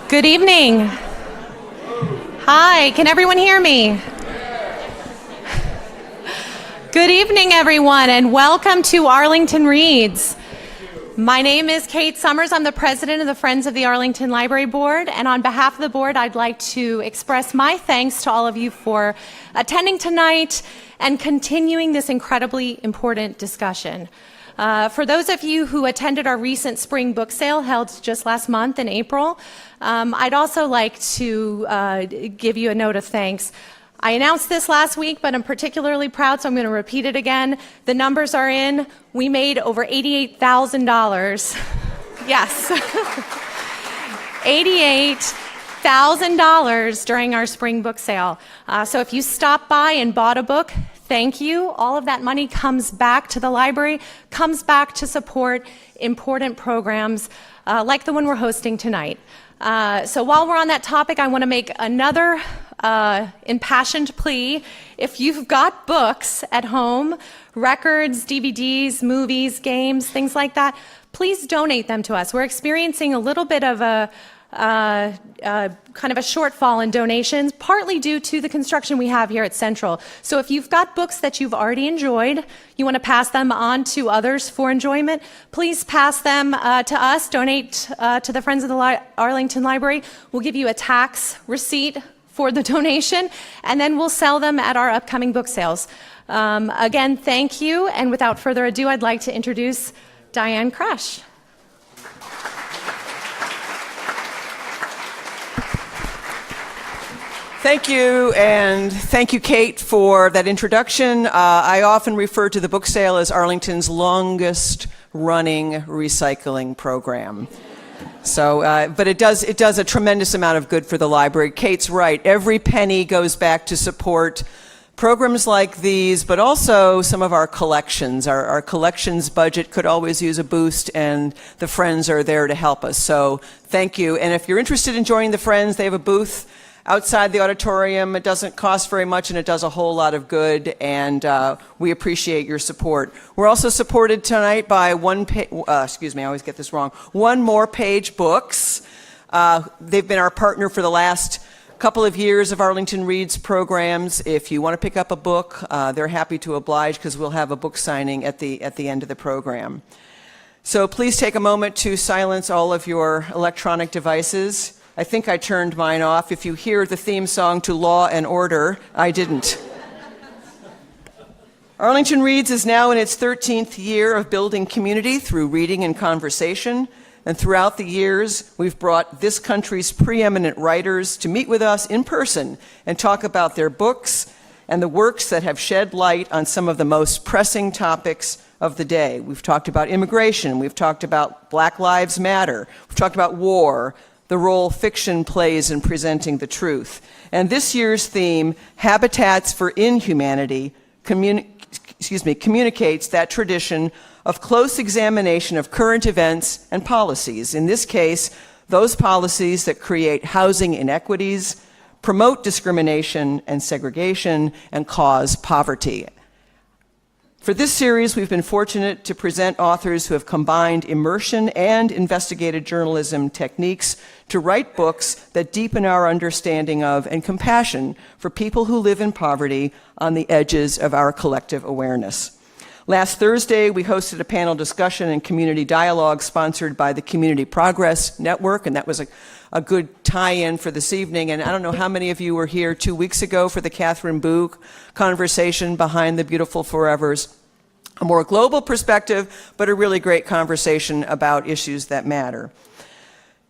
Good evening. Hi, can everyone hear me? Good evening, everyone, and welcome to Arlington Reads. My name is Kate Summers. I'm the president of the Friends of the Arlington Library Board, and on behalf of the board, I'd like to express my thanks to all of you for attending tonight and continuing this incredibly important discussion. For those of you who attended our recent spring book sale held just last month in April, I'd also like to give you a note of thanks. I announced this last week, but I'm particularly proud, so I'm going to repeat it again. The numbers are in. We made over $88,000. Yes. $88,000 during our spring book sale. So if you stopped by and bought a book, thank you. All of that money comes back to the library, comes back to support important programs like the one we're hosting tonight. So while we're on that topic, I want to make another impassioned plea. If you've got books at home, records, DVDs, movies, games, things like that, please donate them to us. We're experiencing a little bit of a kind of a shortfall in donations, partly due to the construction we have here at Central. So if you've got books that you've already enjoyed, you want to pass them on to others for enjoyment, please pass them to us, donate to the Friends of the Arlington Library. We'll give you a tax receipt for the donation, and then we'll sell them at our upcoming book sales. Again, thank you, and without further ado, I'd like to introduce Diane Crush. Thank you, and thank you, Kate, for that introduction. I often refer to the book sale as Arlington's longest-running recycling program. So, but it does a tremendous amount of good for the library. Kate's right. Every penny goes back to support programs like these, but also some of our collections. Our collections budget could always use a boost, and the Friends are there to help us. So, thank you. And if you're interested in joining the Friends, they have a booth outside the auditorium. It doesn't cost very much, and it does a whole lot of good, and we appreciate your support. We're also supported tonight by One More Page Books. They've been our partner for the last couple of years of Arlington Reads programs. If you want to pick up a book, they're happy to oblige, because we'll have a book signing at the end of the program. So please take a moment to silence all of your electronic devices. I think I turned mine off. If you hear the theme song to Law and Order, I didn't. Arlington Reads is now in its 13th year of building community through reading and conversation. And throughout the years, we've brought this country's preeminent writers to meet with us in person and talk about their books and the works that have shed light on some of the most pressing topics of the day. We've talked about immigration. We've talked about Black Lives Matter. We've talked about war, the role fiction plays in presenting the truth. And this year's theme, Habitats for Inhumanity, communicates that tradition of close examination of current events and policies. In this case, those policies that create housing inequities, promote discrimination and segregation, and cause poverty. For this series, we've been fortunate to present authors who have combined immersion and investigative journalism techniques to write books that deepen our understanding of and compassion for people who live in poverty on the edges of our collective awareness. Last Thursday, we hosted a panel discussion and community dialogue sponsored by the Community Progress Network, and that was a good tie-in for this evening. And I don't know how many of you were here 2 weeks ago for the Catherine Boo conversation behind the Beautiful Forevers. A more global perspective, but a really great conversation about issues that matter.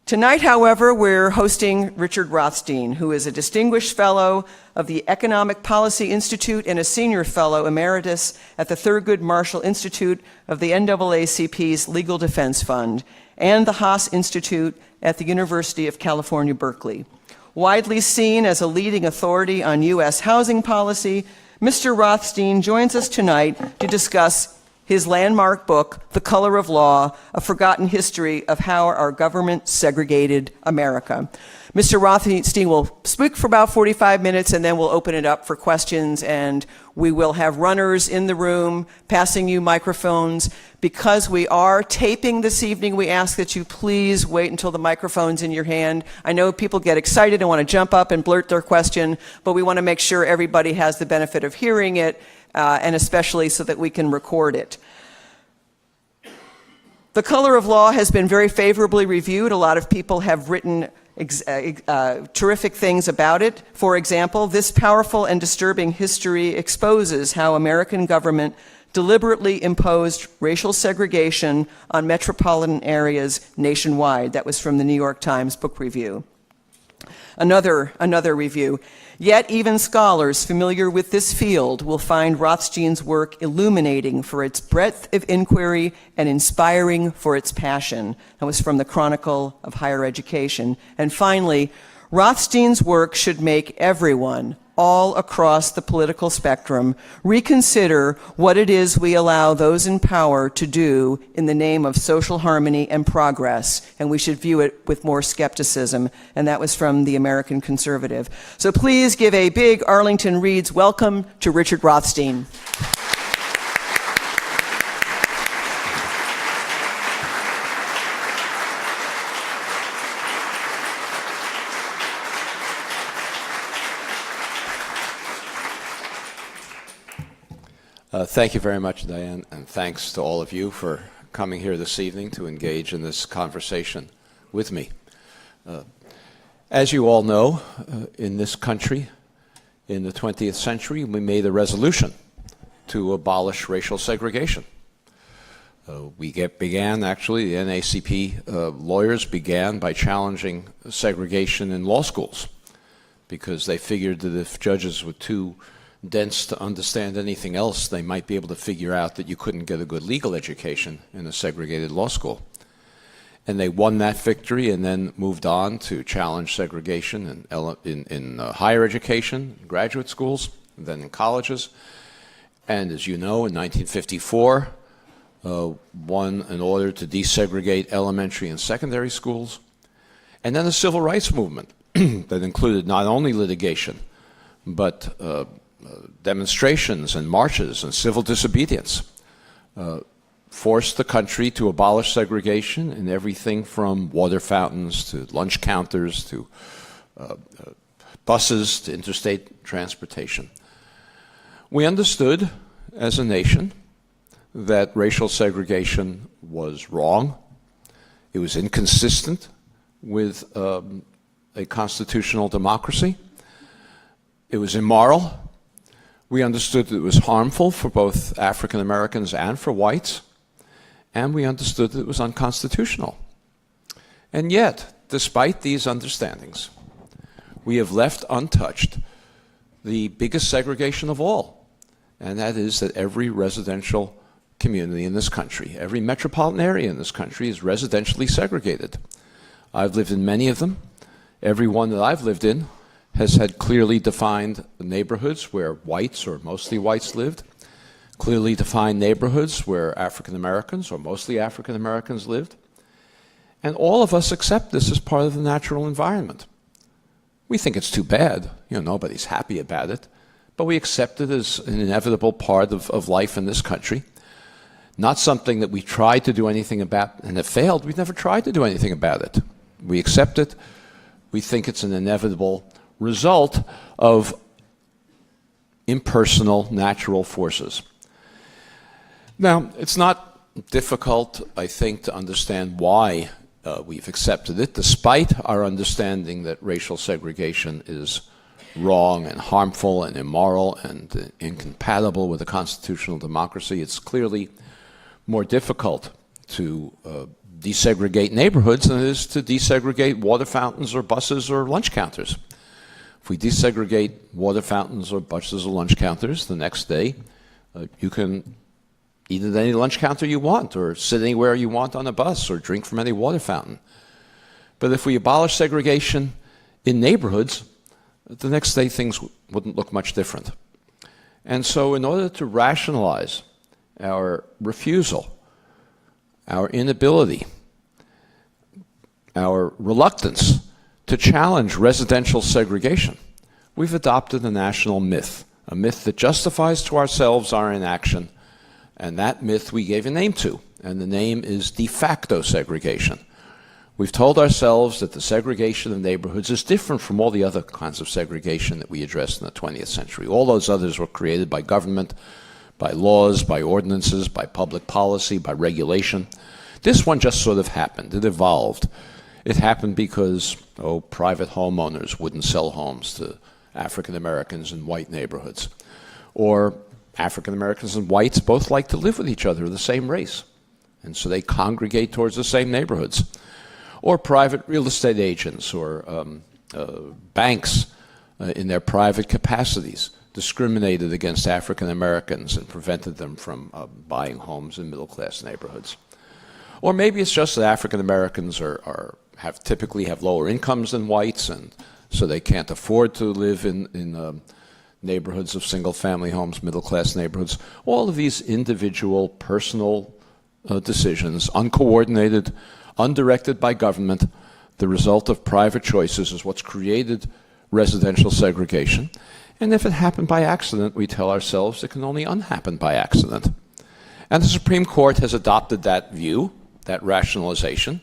Tonight, however, we're hosting Richard Rothsein, who is a distinguished fellow of the Economic Policy Institute and a senior fellow emeritus at the Thurgood Marshall Institute of the NAACP's Legal Defense Fund and the Haas Institute at the University of California, Berkeley. Widely seen as a leading authority on U.S. housing policy, Mr. Rothsein joins us tonight to discuss his landmark book, The Color of Law, A Forgotten History of How Our Government Segregated America. Mr. Rothstein will speak for about 45 minutes, and then we'll open it up for questions, and we will have runners in the room passing you microphones. Because we are taping this evening, we ask that you please wait until the microphone's in your hand. I know people get excited and want to jump up and blurt their question, but we want to make sure everybody has the benefit of hearing it, and especially so that we can record it. The Color of Law has been very favorably reviewed. A lot of people have written terrific things about it. For example, this powerful and disturbing history exposes how American government deliberately imposed racial segregation on metropolitan areas nationwide. That was from the New York Times Book Review. Another review. Yet even scholars familiar with this field will find Rothstein's work illuminating for its breadth of inquiry and inspiring for its passion. That was from the Chronicle of Higher Education. And finally, Rothstein's work should make everyone, all across the political spectrum, reconsider what it is we allow those in power to do in the name of social harmony and progress, and we should view it with more skepticism. And that was from the American Conservative. So please give a big Arlington Reads welcome to Richard Rothstein. Thank you very much, Diane, and thanks to all of you for coming here this evening to engage in this conversation with me. As you all know, in this country, in the 20th century, we made a resolution to abolish racial segregation. Actually, the NAACP lawyers began by challenging segregation in law schools because they figured that if judges were too dense to understand anything else, they might be able to figure out that you couldn't get a good legal education in a segregated law school. And they won that victory and then moved on to challenge segregation in higher education, graduate schools, and then in colleges. And as you know, in 1954, won an order to desegregate elementary and secondary schools. And then the civil rights movement that included not only litigation, but demonstrations and marches and civil disobedience forced the country to abolish segregation in everything from water fountains to lunch counters to buses to interstate transportation. We understood as a nation that racial segregation was wrong. It was inconsistent with a constitutional democracy. It was immoral. We understood that it was harmful for both African Americans and for whites, and we understood that it was unconstitutional. And yet, despite these understandings, we have left untouched the biggest segregation of all, and that is that every residential community in this country, every metropolitan area in this country is residentially segregated. I've lived in many of them. Every one that I've lived in has had clearly defined neighborhoods where whites or mostly whites lived, clearly defined neighborhoods where African Americans or mostly African Americans lived. And all of us accept this as part of the natural environment. We think it's too bad. Nobody's happy about it. But we accept it as an inevitable part of life in this country. Not something that we tried to do anything about and have failed. We've never tried to do anything about it. We accept it. We think it's an inevitable result of impersonal natural forces. Now, it's not difficult, I think, to understand why we've accepted it, despite our understanding that racial segregation is wrong and harmful and immoral and incompatible with a constitutional democracy. It's clearly more difficult to desegregate neighborhoods than it is to desegregate water fountains or buses or lunch counters. If we desegregate water fountains or buses or lunch counters, the next day you can eat at any lunch counter you want or sit anywhere you want on a bus or drink from any water fountain. But if we abolish segregation in neighborhoods, the next day things wouldn't look much different. And so in order to rationalize our refusal, our inability, our reluctance to challenge residential segregation, we've adopted a national myth, a myth that justifies to ourselves our inaction, and that myth we gave a name to, and the name is de facto segregation. We've told ourselves that the segregation of neighborhoods is different from all the other kinds of segregation that we addressed in the 20th century. All those others were created by government, by laws, by ordinances, by public policy, by regulation. This one just sort of happened. It evolved. It happened because, private homeowners wouldn't sell homes to African Americans in white neighborhoods. Or African Americans and whites both like to live with each other of the same race, and so they congregate towards the same neighborhoods. Or private real estate agents or banks in their private capacities discriminated against African Americans and prevented them from buying homes in middle-class neighborhoods. Or maybe it's just that African Americans typically have lower incomes than whites, and so they can't afford to live in neighborhoods of single-family homes, middle-class neighborhoods. All of these individual, personal decisions, uncoordinated, undirected by government, the result of private choices is what's created residential segregation. And if it happened by accident, we tell ourselves it can only unhappen by accident. And the Supreme Court has adopted that view, that rationalization.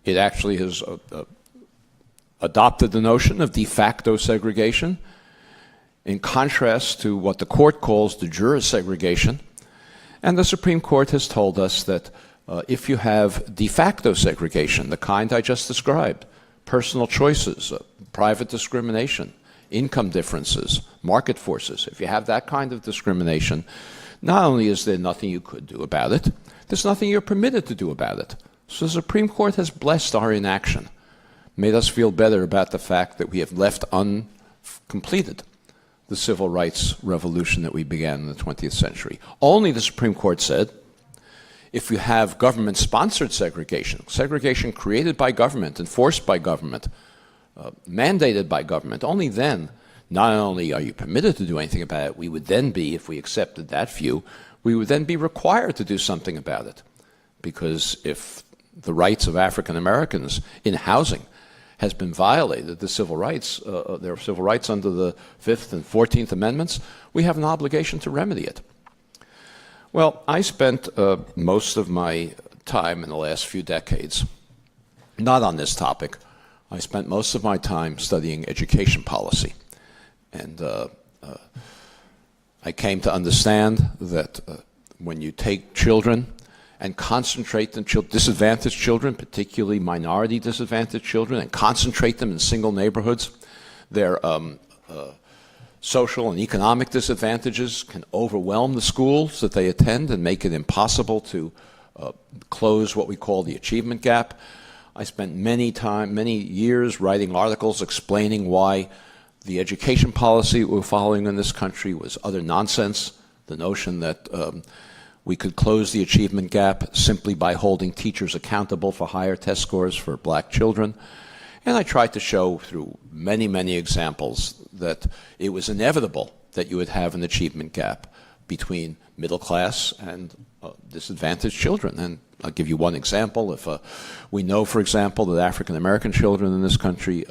It actually has adopted the notion of de facto segregation in contrast to what the court calls de jure segregation. And the Supreme Court has told us that if you have de facto segregation, the kind I just described, personal choices, private discrimination, income differences, market forces, if you have that kind of discrimination, not only is there nothing you could do about it, there's nothing you're permitted to do about it. So the Supreme Court has blessed our inaction, made us feel better about the fact that we have left uncompleted the civil rights revolution that we began in the 20th century. Only, the Supreme Court said, if you have government-sponsored segregation, segregation created by government, enforced by government, mandated by government, only then, not only are you permitted to do anything about it, we would then be, if we accepted that view, we would then be required to do something about it. Because if the rights of African Americans in housing has been violated, the civil rights, their civil rights under the 5th and 14th Amendments, we have an obligation to remedy it. Well, I spent most of my time in the last few decades, not on this topic. I spent most of my time studying education policy. And I came to understand that when you take children and concentrate them, disadvantaged children, particularly minority disadvantaged children, and concentrate them in single neighborhoods, their social and economic disadvantages can overwhelm the schools that they attend and make it impossible to close what we call the achievement gap. I spent many years writing articles explaining why the education policy we're following in this country was utter nonsense. The notion that we could close the achievement gap simply by holding teachers accountable for higher test scores for black children. And I tried to show through many examples that it was inevitable that you would have an achievement gap between middle class and disadvantaged children. And I'll give you one example. If we know, for example, that African American children in this country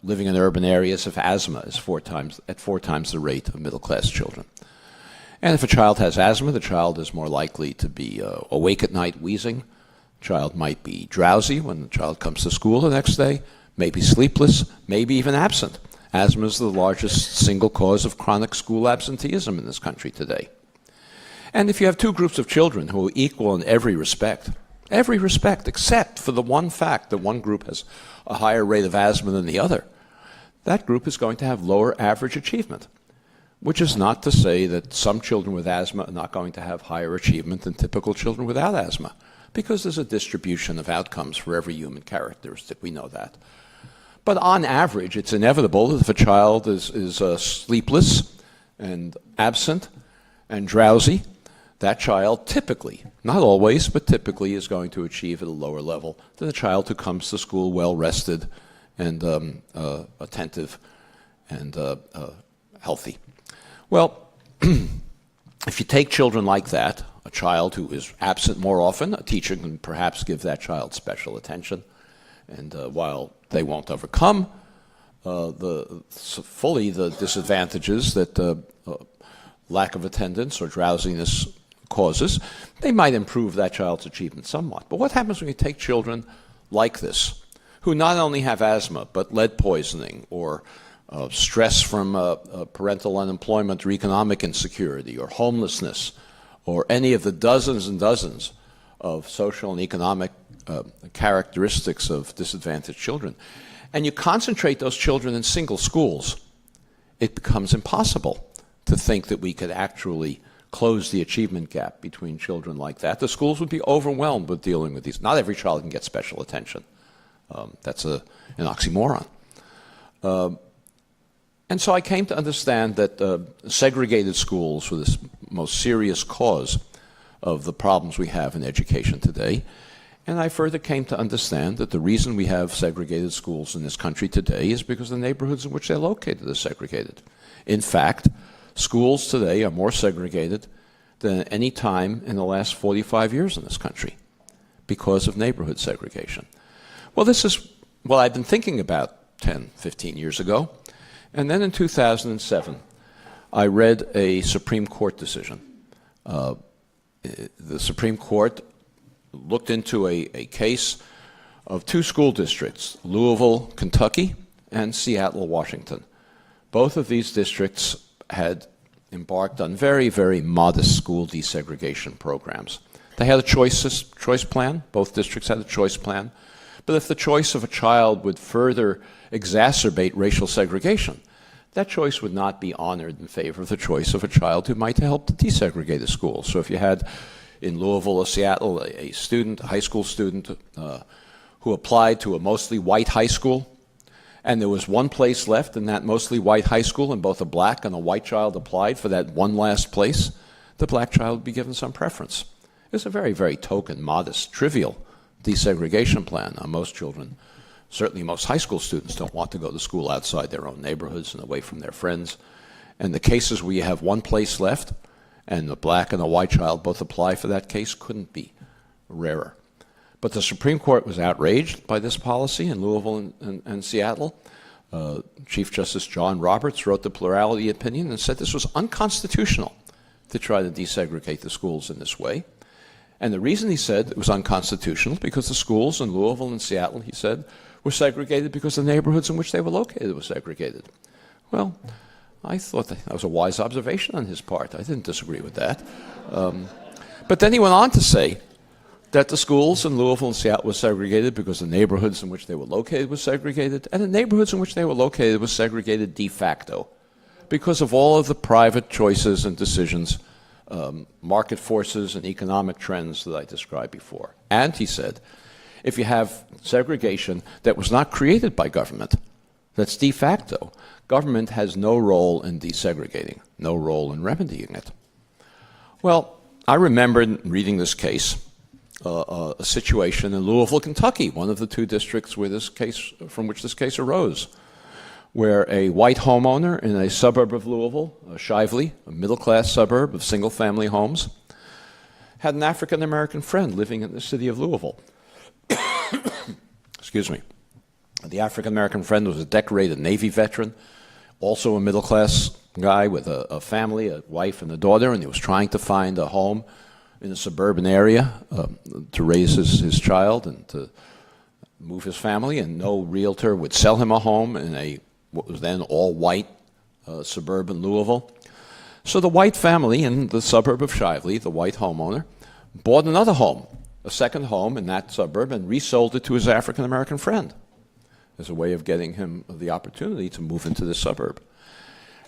living in urban areas have asthma is at four times the rate of middle class children. And if a child has asthma, the child is more likely to be awake at night wheezing. The child might be drowsy when the child comes to school the next day, maybe sleepless, maybe even absent. Asthma is the largest single cause of chronic school absenteeism in this country today. And if you have two groups of children who are equal in every respect, except for the one fact that one group has a higher rate of asthma than the other, that group is going to have lower average achievement, which is not to say that some children with asthma are not going to have higher achievement than typical children without asthma, because there's a distribution of outcomes for every human characteristic. We know that. But on average, it's inevitable that if a child is sleepless and absent and drowsy, that child typically, not always, but typically is going to achieve at a lower level than a child who comes to school well-rested and attentive and healthy. Well, if you take children like that, a child who is absent more often, a teacher can perhaps give that child special attention. And while they won't overcome fully the disadvantages that lack of attendance or drowsiness causes, they might improve that child's achievement somewhat. But what happens when you take children like this, who not only have asthma, but lead poisoning or stress from parental unemployment or economic insecurity or homelessness or any of the dozens and dozens of social and economic characteristics of disadvantaged children, and you concentrate those children in single schools, it becomes impossible to think that we could actually close the achievement gap between children like that. The schools would be overwhelmed with dealing with these. Not every child can get special attention. That's an oxymoron. And so I came to understand that segregated schools were the most serious cause of the problems we have in education today. And I further came to understand that the reason we have segregated schools in this country today is because the neighborhoods in which they're located are segregated. In fact, schools today are more segregated than at any time in the last 45 years in this country because of neighborhood segregation. Well, this is what I've been thinking about 10, 15 years ago. And then in 2007, I read a Supreme Court decision. The Supreme Court looked into a case of two school districts, Louisville, Kentucky, and Seattle, Washington. Both of these districts had embarked on very, very modest school desegregation programs. They had a choice plan. Both districts had a choice plan. But if the choice of a child would further exacerbate racial segregation, that choice would not be honored in favor of the choice of a child who might help to desegregate a school. So if you had in Louisville or Seattle a high school student who applied to a mostly white high school, and there was one place left in that mostly white high school, and both a black and a white child applied for that one last place, the black child would be given some preference. It's a very, very token, modest, trivial desegregation plan. Now, most children, certainly most high school students, don't want to go to school outside their own neighborhoods and away from their friends. And the cases where you have one place left and the black and the white child both apply for that case couldn't be rarer. But the Supreme Court was outraged by this policy in Louisville and Seattle. Chief Justice John Roberts wrote the plurality opinion and said this was unconstitutional to try to desegregate the schools in this way. And the reason he said it was unconstitutional because the schools in Louisville and Seattle, he said, were segregated because the neighborhoods in which they were located were segregated. Well, I thought that was a wise observation on his part. I didn't disagree with that. But then he went on to say that the schools in Louisville and Seattle were segregated because the neighborhoods in which they were located were segregated, and the neighborhoods in which they were located were segregated de facto because of all of the private choices and decisions, market forces and economic trends that I described before. And he said, if you have segregation that was not created by government, that's de facto, government has no role in desegregating, no role in remedying it. Well, I remembered reading this case, a situation in Louisville, Kentucky, one of the two districts where from which this case arose, where a white homeowner in a suburb of Louisville, Shively, a middle-class suburb of single-family homes, had an African-American friend living in the city of Louisville. Excuse me. The African-American friend was a decorated Navy veteran, also a middle-class guy with a family, a wife and a daughter, and he was trying to find a home in a suburban area to raise his child and to move his family, and no realtor would sell him a home in what was then all-white suburban Louisville. So the white family in the suburb of Shively, the white homeowner, bought another home, a second home in that suburb, and resold it to his African-American friend as a way of getting him the opportunity to move into the suburb.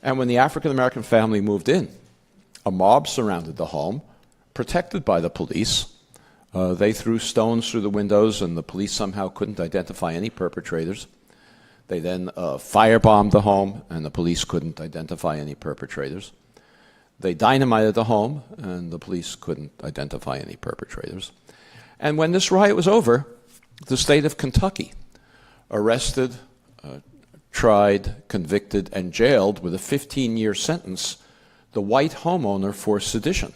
And when the African-American family moved in, a mob surrounded the home, protected by the police. They threw stones through the windows, and the police somehow couldn't identify any perpetrators. They then firebombed the home, and the police couldn't identify any perpetrators. They dynamited the home, and the police couldn't identify any perpetrators. And when this riot was over, the state of Kentucky arrested, tried, convicted, and jailed with a 15-year sentence the white homeowner for sedition.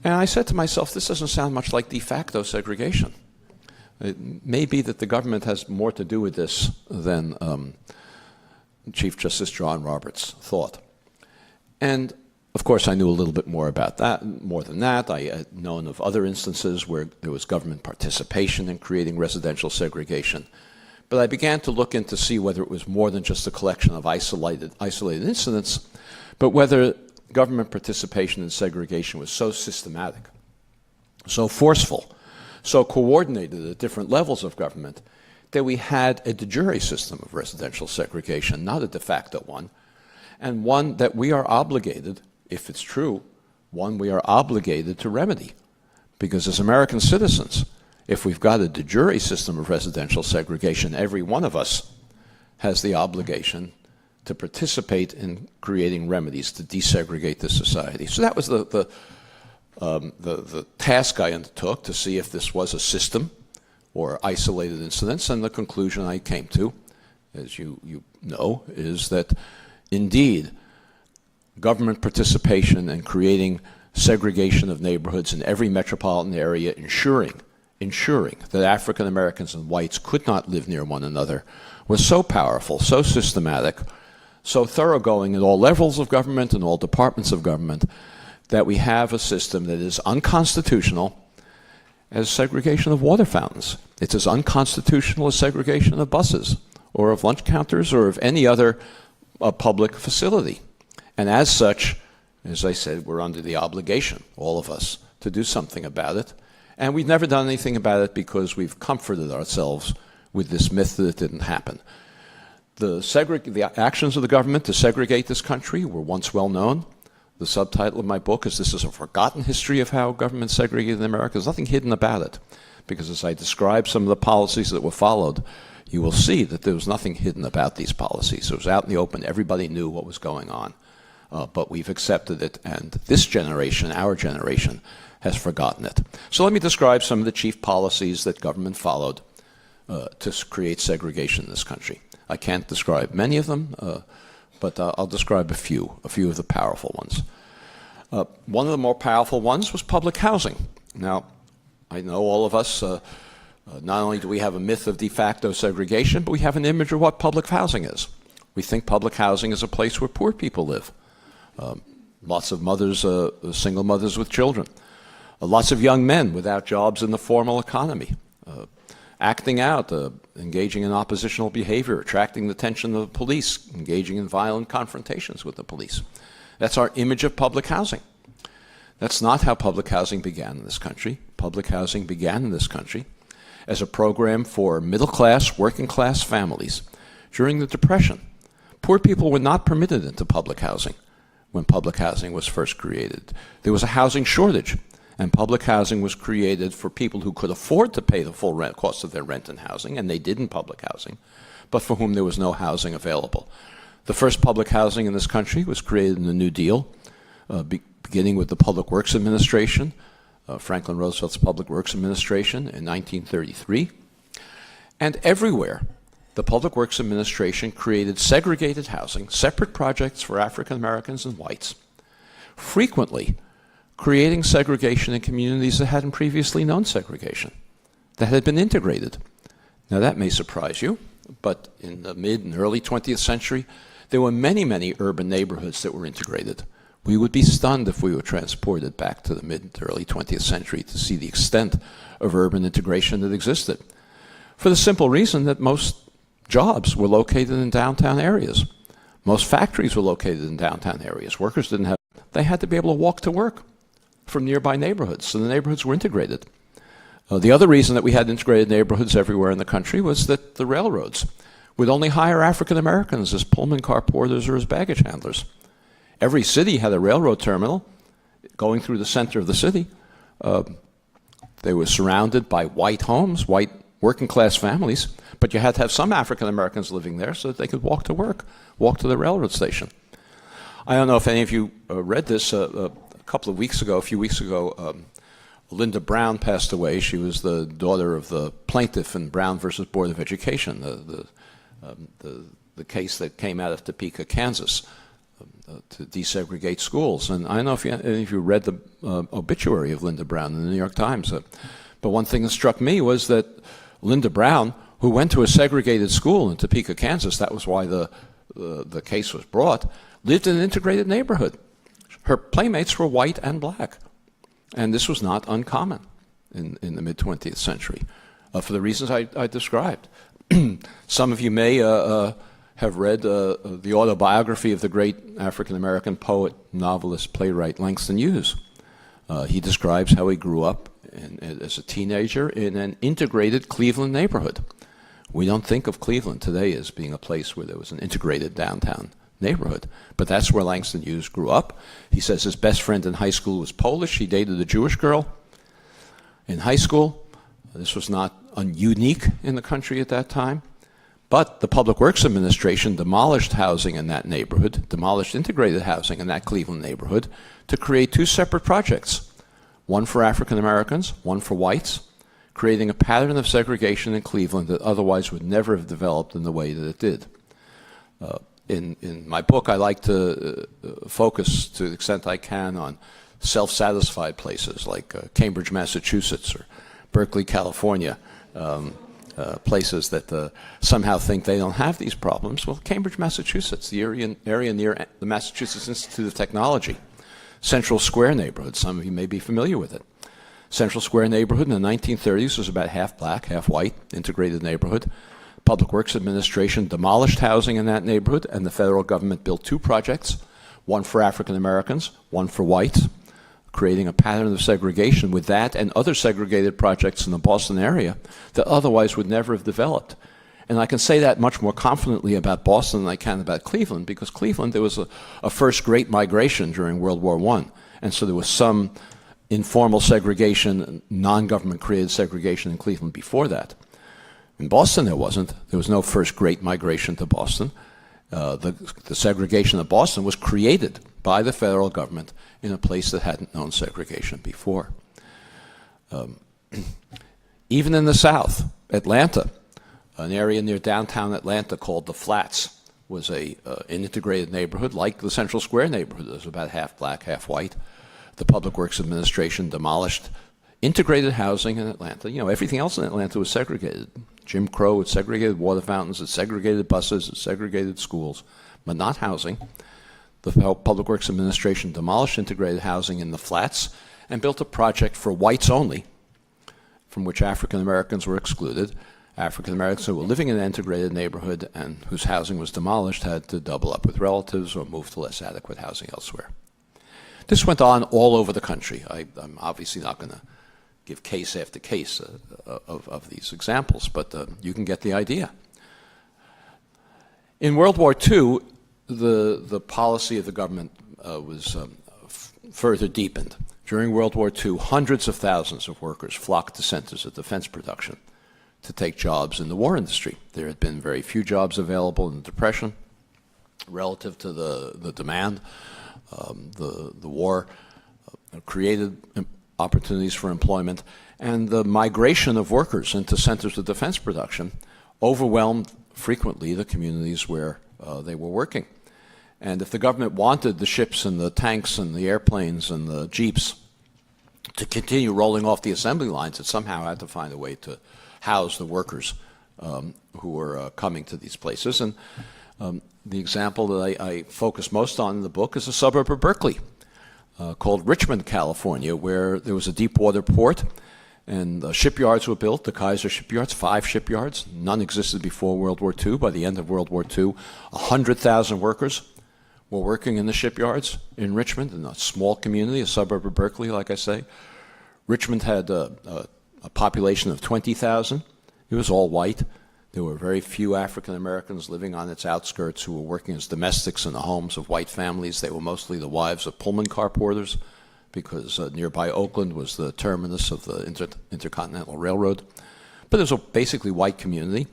And I said to myself, this doesn't sound much like de facto segregation. It may be that the government has more to do with this than Chief Justice John Roberts thought. And of course, I knew a little bit more about that, more than that. I had known of other instances where there was government participation in creating residential segregation. But I began to look in to see whether it was more than just a collection of isolated incidents, but whether government participation in segregation was so systematic, so forceful, so coordinated at different levels of government that we had a de jure system of residential segregation, not a de facto one, and one that we are obligated, if it's true, one we are obligated to remedy. Because as American citizens, if we've got a de jure system of residential segregation, every one of us has the obligation to participate in creating remedies to desegregate the society. So that was the task I undertook, to see if this was a system or isolated incidents, and the conclusion I came to, as you know, is that indeed government participation in creating segregation of neighborhoods in every metropolitan area, ensuring that African Americans and whites could not live near one another, was so powerful, so systematic, so thoroughgoing at all levels of government and all departments of government, that we have a system that is unconstitutional as segregation of water fountains. It's as unconstitutional as segregation of buses or of lunch counters or of any other public facility. And as such, as I said, we're under the obligation, all of us, to do something about it. And we've never done anything about it because we've comforted ourselves with this myth that it didn't happen. The actions of the government to segregate this country were once well known. The subtitle of my book is "This is a Forgotten History of How Government Segregated America." There's nothing hidden about it, because as I describe some of the policies that were followed, you will see that there was nothing hidden about these policies. It was out in the open. Everybody knew what was going on. But we've accepted it, and this generation, our generation, has forgotten it. So let me describe some of the chief policies that government followed to create segregation in this country. I can't describe many of them, but I'll describe a few of the powerful ones. One of the more powerful ones was public housing. Now, I know all of us, not only do we have a myth of de facto segregation, but we have an image of what public housing is. We think public housing is a place where poor people live. Lots of mothers, single mothers with children. Lots of young men without jobs in the formal economy. Acting out, engaging in oppositional behavior, attracting the attention of the police, engaging in violent confrontations with the police. That's our image of public housing. That's not how public housing began in this country. Public housing began in this country as a program for middle-class, working-class families. During the Depression, poor people were not permitted into public housing when public housing was first created. There was a housing shortage, and public housing was created for people who could afford to pay the full rent cost of their rent and housing, and they did in public housing, but for whom there was no housing available. The first public housing in this country was created in the New Deal, beginning with the Public Works Administration, Franklin Roosevelt's Public Works Administration in 1933. And everywhere, the Public Works Administration created segregated housing, separate projects for African Americans and whites, frequently creating segregation in communities that hadn't previously known segregation, that had been integrated. Now that may surprise you, but in the mid and early 20th century, there were many, many urban neighborhoods that were integrated. We would be stunned if we were transported back to the mid to early 20th century to see the extent of urban integration that existed. For the simple reason that most jobs were located in downtown areas. Most factories were located in downtown areas. Workers didn't have, they had to be able to walk to work from nearby neighborhoods, so the neighborhoods were integrated. The other reason that we had integrated neighborhoods everywhere in the country was that the railroads would only hire African Americans as Pullman car porters or as baggage handlers. Every city had a railroad terminal going through the center of the city. They were surrounded by white homes, white working class families, but you had to have some African Americans living there so that they could walk to work, walk to the railroad station. I don't know if any of you read this a few weeks ago, Linda Brown passed away. She was the daughter of the plaintiff in Brown versus Board of Education, the case that came out of Topeka, Kansas, to desegregate schools. And I don't know if you read the obituary of Linda Brown in the New York Times, but one thing that struck me was that Linda Brown, who went to a segregated school in Topeka, Kansas, that was why the case was brought, lived in an integrated neighborhood. Her playmates were white and black. And this was not uncommon in the mid-20th century for the reasons I described. Some of you may have read the autobiography of the great African-American poet, novelist, playwright Langston Hughes. He describes how he grew up as a teenager in an integrated Cleveland neighborhood. We don't think of Cleveland today as being a place where there was an integrated downtown neighborhood, but that's where Langston Hughes grew up. He says his best friend in high school was Polish. He dated a Jewish girl in high school. This was not unique in the country at that time. But the Public Works Administration demolished housing in that neighborhood, demolished integrated housing in that Cleveland neighborhood to create two separate projects, one for African Americans, one for whites, creating a pattern of segregation in Cleveland that otherwise would never have developed in the way that it did. In my book, I like to focus to the extent I can on self-satisfied places like Cambridge, Massachusetts, or Berkeley, California, places that somehow think they don't have these problems. Well, Cambridge, Massachusetts, the area near the Massachusetts Institute of Technology, Central Square neighborhood, some of you may be familiar with it. Central Square neighborhood in the 1930s was about half black, half white, integrated neighborhood. Public Works Administration demolished housing in that neighborhood, and the federal government built two projects, one for African Americans, one for whites, creating a pattern of segregation with that and other segregated projects in the Boston area that otherwise would never have developed. And I can say that much more confidently about Boston than I can about Cleveland, because Cleveland, there was a first great migration during World War I, and so there was some informal segregation, non-government created segregation in Cleveland before that. In Boston, there wasn't. There was no first great migration to Boston. The segregation of Boston was created by the federal government in a place that hadn't known segregation before. Even in the South, Atlanta, an area near downtown Atlanta called the Flats, was an integrated neighborhood like the Central Square neighborhood. It was about half black, half white. The Public Works Administration demolished integrated housing in Atlanta. You know, everything else in Atlanta was segregated. Jim Crow had segregated water fountains, had segregated buses, had segregated schools, but not housing. The Public Works Administration demolished integrated housing in the Flats and built a project for whites only, from which African Americans were excluded. African Americans who were living in an integrated neighborhood and whose housing was demolished had to double up with relatives or move to less adequate housing elsewhere. This went on all over the country. I'm obviously not going to give case after case of these examples, but you can get the idea. In World War II, the policy of the government was further deepened. During World War II, hundreds of thousands of workers flocked to centers of defense production to take jobs in the war industry. There had been very few jobs available in the Depression relative to the demand. The war created opportunities for employment, and the migration of workers into centers of defense production overwhelmed frequently the communities where they were working. And if the government wanted the ships and the tanks and the airplanes and the jeeps to continue rolling off the assembly lines, it somehow had to find a way to house the workers who were coming to these places. And the example that I focus most on in the book is a suburb of Berkeley called Richmond, California, where there was a deep water port and shipyards were built, the Kaiser shipyards, 5 shipyards. None existed before World War II. By the end of World War II, 100,000 workers were working in the shipyards in Richmond, in a small community, a suburb of Berkeley, like I say. Richmond had a population of 20,000. It was all white. There were very few African Americans living on its outskirts who were working as domestics in the homes of white families. They were mostly the wives of Pullman car porters, because nearby Oakland was the terminus of the Intercontinental Railroad. But it was a basically white community.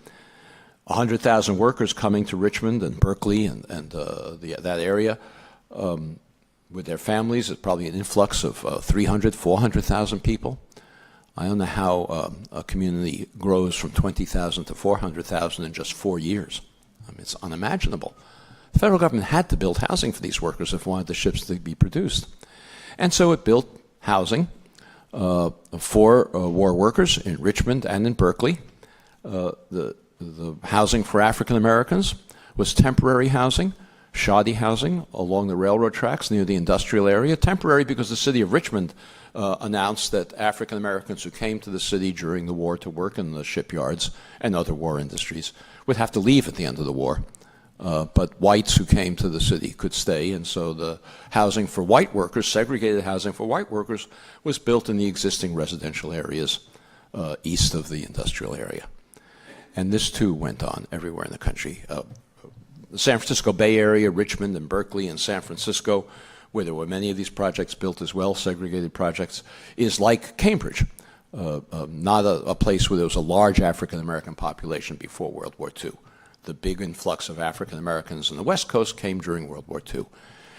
100,000 workers coming to Richmond and Berkeley and that area with their families. It's probably an influx of 300,000, 400,000 people. I don't know how a community grows from 20,000 to 400,000 in just 4 years. I mean, it's unimaginable. The federal government had to build housing for these workers if it wanted the ships to be produced. And so it built housing for war workers in Richmond and in Berkeley. The housing for African Americans was temporary housing, shoddy housing along the railroad tracks near the industrial area. Temporary because the city of Richmond announced that African Americans who came to the city during the war to work in the shipyards and other war industries would have to leave at the end of the war. But whites who came to the city could stay, and so the housing for white workers, segregated housing for white workers, was built in the existing residential areas east of the industrial area. And this too went on everywhere in the country. The San Francisco Bay Area, Richmond and Berkeley and San Francisco, where there were many of these projects built as well, segregated projects, is like Cambridge, not a place where there was a large African American population before World War II. The big influx of African Americans on the West Coast came during World War II.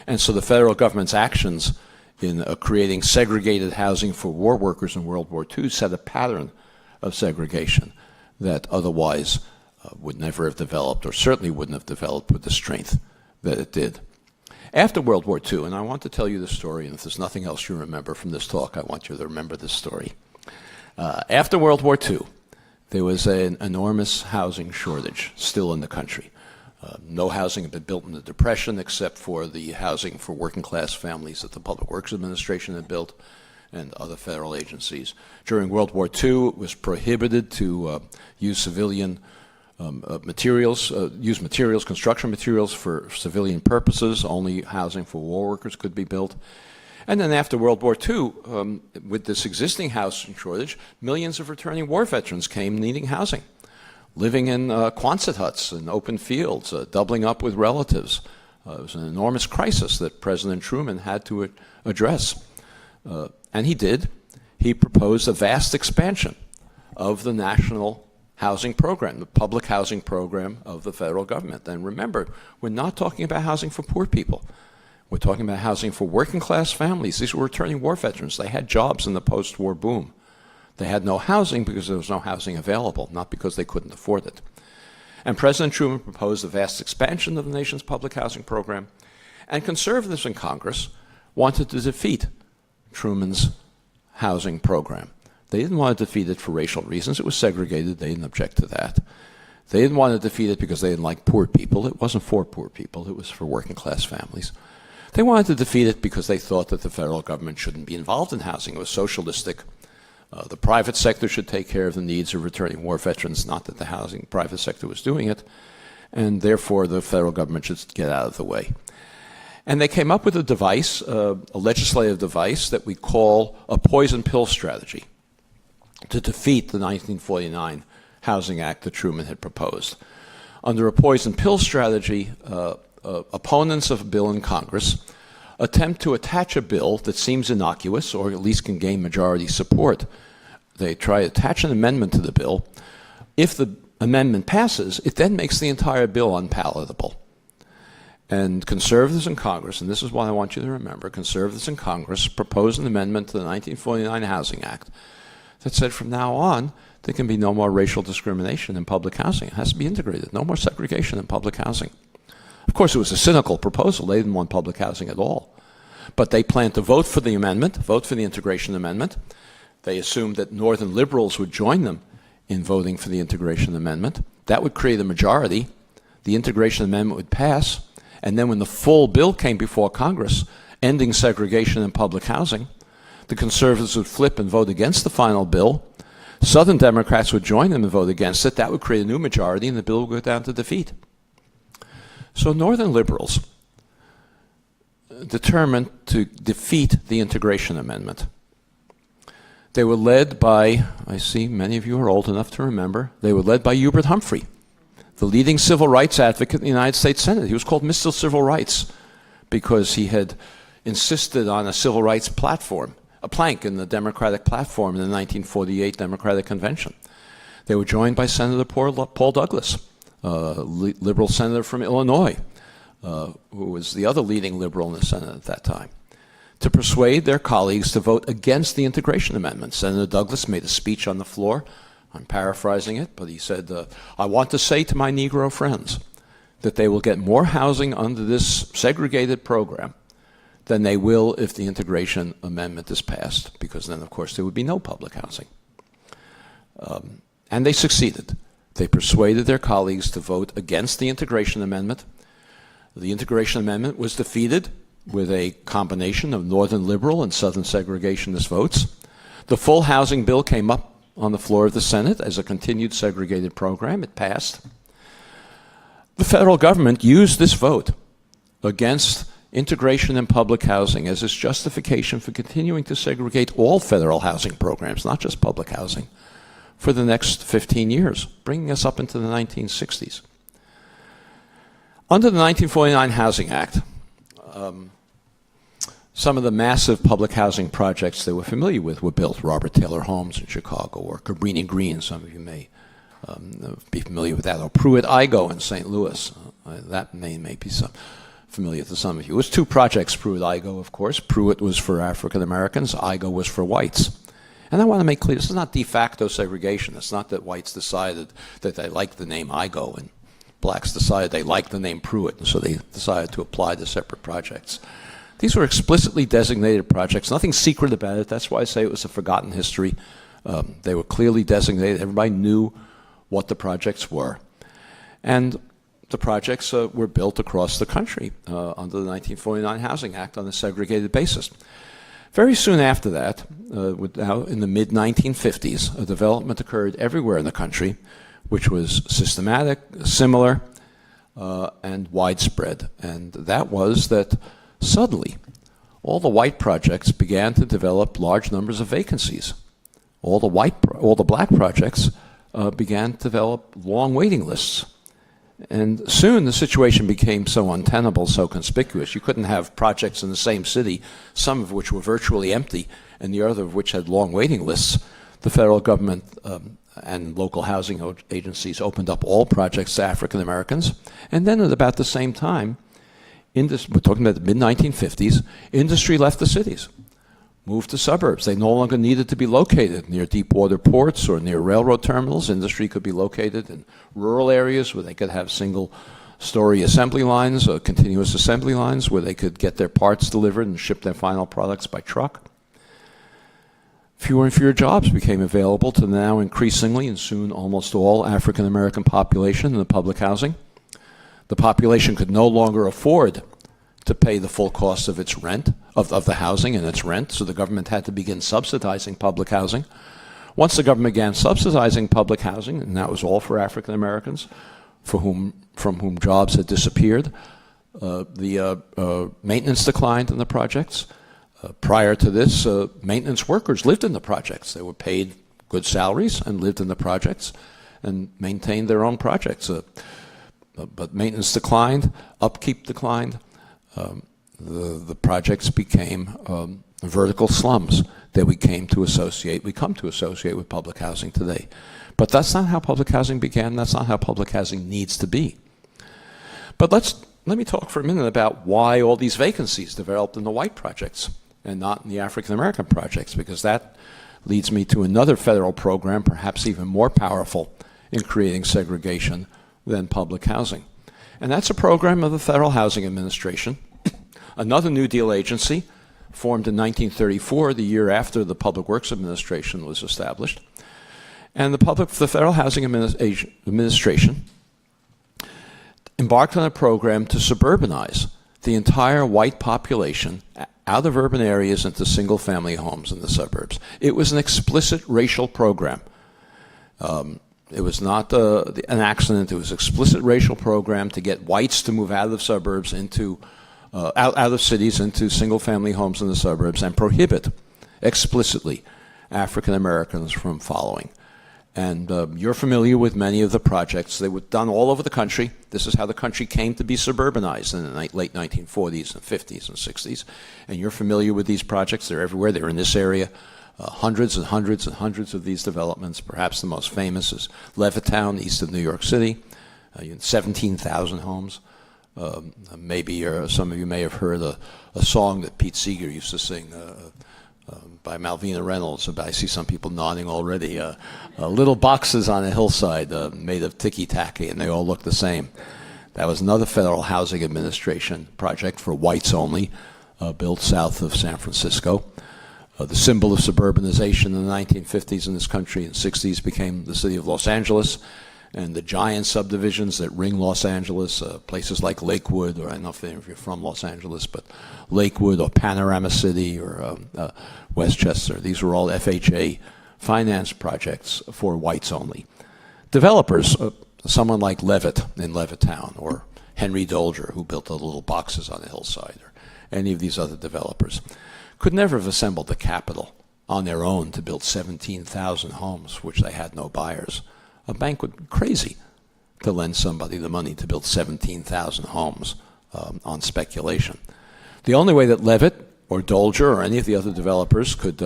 And so the federal government's actions in creating segregated housing for war workers in World War II set a pattern of segregation that otherwise would never have developed, or certainly wouldn't have developed with the strength that it did. After World War II, and I want to tell you this story, and if there's nothing else you remember from this talk, I want you to remember this story. After World War II, there was an enormous housing shortage still in the country. No housing had been built in the Depression except for the housing for working class families that the Public Works Administration had built and other federal agencies. During World War II, it was prohibited to use civilian construction materials for civilian purposes. Only housing for war workers could be built. And then after World War II, with this existing housing shortage, millions of returning war veterans came needing housing, living in Quonset huts and open fields, doubling up with relatives. It was an enormous crisis that President Truman had to address. And he did. He proposed a vast expansion of the national housing program, the public housing program of the federal government. And remember, we're not talking about housing for poor people. We're talking about housing for working class families. These were returning war veterans. They had jobs in the post-war boom. They had no housing because there was no housing available, not because they couldn't afford it. And President Truman proposed a vast expansion of the nation's public housing program, and conservatives in Congress wanted to defeat Truman's housing program. They didn't want to defeat it for racial reasons. It was segregated. They didn't object to that. They didn't want to defeat it because they didn't like poor people. It wasn't for poor people. It was for working class families. They wanted to defeat it because they thought that the federal government shouldn't be involved in housing. It was socialistic. The private sector should take care of the needs of returning war veterans, not that the private sector was doing it, and therefore the federal government should get out of the way. And they came up with a device, a legislative device that we call a poison pill strategy to defeat the 1949 Housing Act that Truman had proposed. Under a poison pill strategy, opponents of a bill in Congress attempt to attach a bill that seems innocuous or at least can gain majority support. They try to attach an amendment to the bill. If the amendment passes, it then makes the entire bill unpalatable. And conservatives in Congress, and this is what I want you to remember, conservatives in Congress proposed an amendment to the 1949 Housing Act that said from now on, there can be no more racial discrimination in public housing. It has to be integrated. No more segregation in public housing. Of course, it was a cynical proposal. They didn't want public housing at all. But they planned to vote for the amendment, vote for the integration amendment. They assumed that Northern liberals would join them in voting for the integration amendment. That would create a majority. The integration amendment would pass. And then when the full bill came before Congress, ending segregation in public housing, the conservatives would flip and vote against the final bill. Southern Democrats would join them and vote against it. That would create a new majority, and the bill would go down to defeat. So Northern liberals determined to defeat the integration amendment. They were led by, I see many of you are old enough to remember, they were led by Hubert Humphrey, the leading civil rights advocate in the United States Senate. He was called Mr. Civil Rights because he had insisted on a civil rights platform, a plank in the Democratic platform in the 1948 Democratic Convention. They were joined by Senator Paul Douglas, liberal senator from Illinois, who was the other leading liberal in the Senate at that time, to persuade their colleagues to vote against the integration amendment. Senator Douglas made a speech on the floor. I'm paraphrasing it, but he said, I want to say to my Negro friends that they will get more housing under this segregated program than they will if the integration amendment is passed, because then, of course, there would be no public housing. And they succeeded. They persuaded their colleagues to vote against the integration amendment. The integration amendment was defeated with a combination of Northern liberal and Southern segregationist votes. The full housing bill came up on the floor of the Senate as a continued segregated program. It passed. The federal government used this vote against integration in public housing as its justification for continuing to segregate all federal housing programs, not just public housing, for the next 15 years, bringing us up into the 1960s. Under the 1949 Housing Act, some of the massive public housing projects they were familiar with were built. Robert Taylor Homes in Chicago, or Cabrini Green, some of you may be familiar with that, or Pruitt-Igoe in St. Louis. That name may be familiar to some of you. It was two projects, Pruitt-Igoe, of course. Pruitt was for African Americans, Igoe was for whites. And I want to make clear, this is not de facto segregation. It's not that whites decided that they liked the name Igoe and blacks decided they liked the name Pruitt, and so they decided to apply to separate projects. These were explicitly designated projects, nothing secret about it. That's why I say it was a forgotten history. They were clearly designated. Everybody knew what the projects were. And the projects were built across the country under the 1949 Housing Act on a segregated basis. Very soon after that, in the mid-1950s, a development occurred everywhere in the country, which was systematic, similar, and widespread. And that was that suddenly all the white projects began to develop large numbers of vacancies. All the black projects began to develop long waiting lists. And soon the situation became so untenable, so conspicuous. You couldn't have projects in the same city, some of which were virtually empty, and the other of which had long waiting lists. The federal government and local housing agencies opened up all projects to African Americans. And then at about the same time, we're talking about the mid-1950s, industry left the cities, moved to suburbs. They no longer needed to be located near deep water ports or near railroad terminals. Industry could be located in rural areas where they could have single-story assembly lines or continuous assembly lines where they could get their parts delivered and ship their final products by truck. Fewer and fewer jobs became available to the now increasingly and soon almost all African American population in the public housing. The population could no longer afford to pay the full cost of its rent, of the housing and its rent, so the government had to begin subsidizing public housing. Once the government began subsidizing public housing, and that was all for African Americans, from whom jobs had disappeared, the maintenance declined in the projects. Prior to this, maintenance workers lived in the projects. They were paid good salaries and lived in the projects and maintained their own projects. But maintenance declined, upkeep declined. The projects became vertical slums that we come to associate with public housing today. But that's not how public housing began. That's not how public housing needs to be. But let me talk for a minute about why all these vacancies developed in the white projects and not in the African American projects, because that leads me to another federal program, perhaps even more powerful in creating segregation than public housing. And that's a program of the Federal Housing Administration, another New Deal agency formed in 1934, the year after the Public Works Administration was established. And the Federal Housing Administration embarked on a program to suburbanize the entire white population out of urban areas into single-family homes in the suburbs. It was an explicit racial program. It was not an accident. It was an explicit racial program to get whites to move out of suburbs into out of cities into single-family homes in the suburbs and prohibit explicitly African Americans from following. And you're familiar with many of the projects. They were done all over the country. This is how the country came to be suburbanized in the late 1940s and 50s and 60s. And you're familiar with these projects. They're everywhere. They're in this area. Hundreds and hundreds and hundreds of these developments. Perhaps the most famous is Levittown, east of New York City. 17,000 homes. Maybe some of you may have heard a song that Pete Seeger used to sing by Malvina Reynolds. I see some people nodding already. Little boxes on a hillside made of ticky-tacky, and they all look the same. That was another Federal Housing Administration project for whites only, built south of San Francisco. The symbol of suburbanization in the 1950s in this country and 60s became the city of Los Angeles, and the giant subdivisions that ring Los Angeles, places like Lakewood, or I don't know if you're from Los Angeles, but Lakewood or Panorama City or Westchester, these were all FHA finance projects for whites only. Developers, someone like Levitt in Levittown, or Henry Dolger, who built the little boxes on the hillside, or any of these other developers, could never have assembled the capital on their own to build 17,000 homes for which they had no buyers. A bank would be crazy to lend somebody the money to build 17,000 homes on speculation. The only way that Levitt or Dolger or any of the other developers could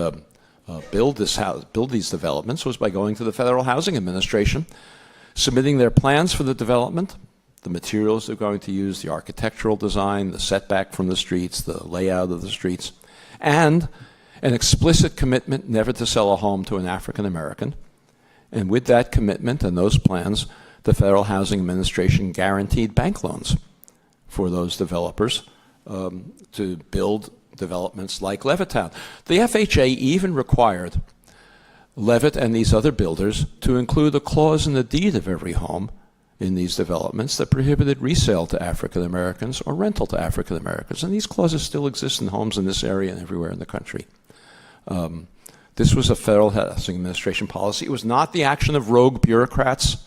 build these developments was by going to the Federal Housing Administration, submitting their plans for the development, the materials they're going to use, the architectural design, the setback from the streets, the layout of the streets, and an explicit commitment never to sell a home to an African American. And with that commitment and those plans, the Federal Housing Administration guaranteed bank loans for those developers to build developments like Levittown. The FHA even required Levitt and these other builders to include a clause in the deed of every home in these developments that prohibited resale to African Americans or rental to African Americans. And these clauses still exist in homes in this area and everywhere in the country. This was a Federal Housing Administration policy. It was not the action of rogue bureaucrats.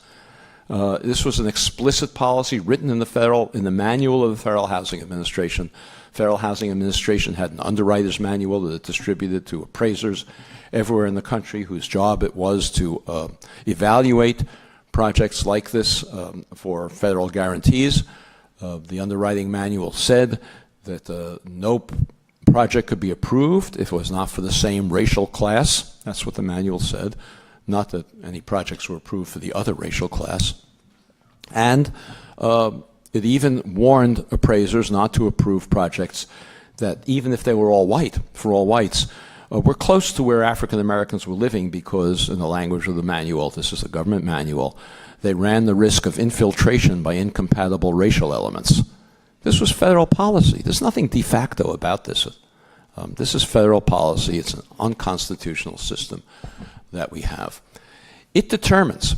This was an explicit policy written in the manual of the Federal Housing Administration. Federal Housing Administration had an underwriter's manual that it distributed to appraisers everywhere in the country whose job it was to evaluate projects like this for federal guarantees. The underwriting manual said that no project could be approved if it was not for the same racial class. That's what the manual said, not that any projects were approved for the other racial class. And it even warned appraisers not to approve projects that, even if they were all white, for all whites, were close to where African Americans were living because, in the language of the manual, this is a government manual, they ran the risk of infiltration by incompatible racial elements. This was federal policy. There's nothing de facto about this. This is federal policy. It's an unconstitutional system that we have. It determines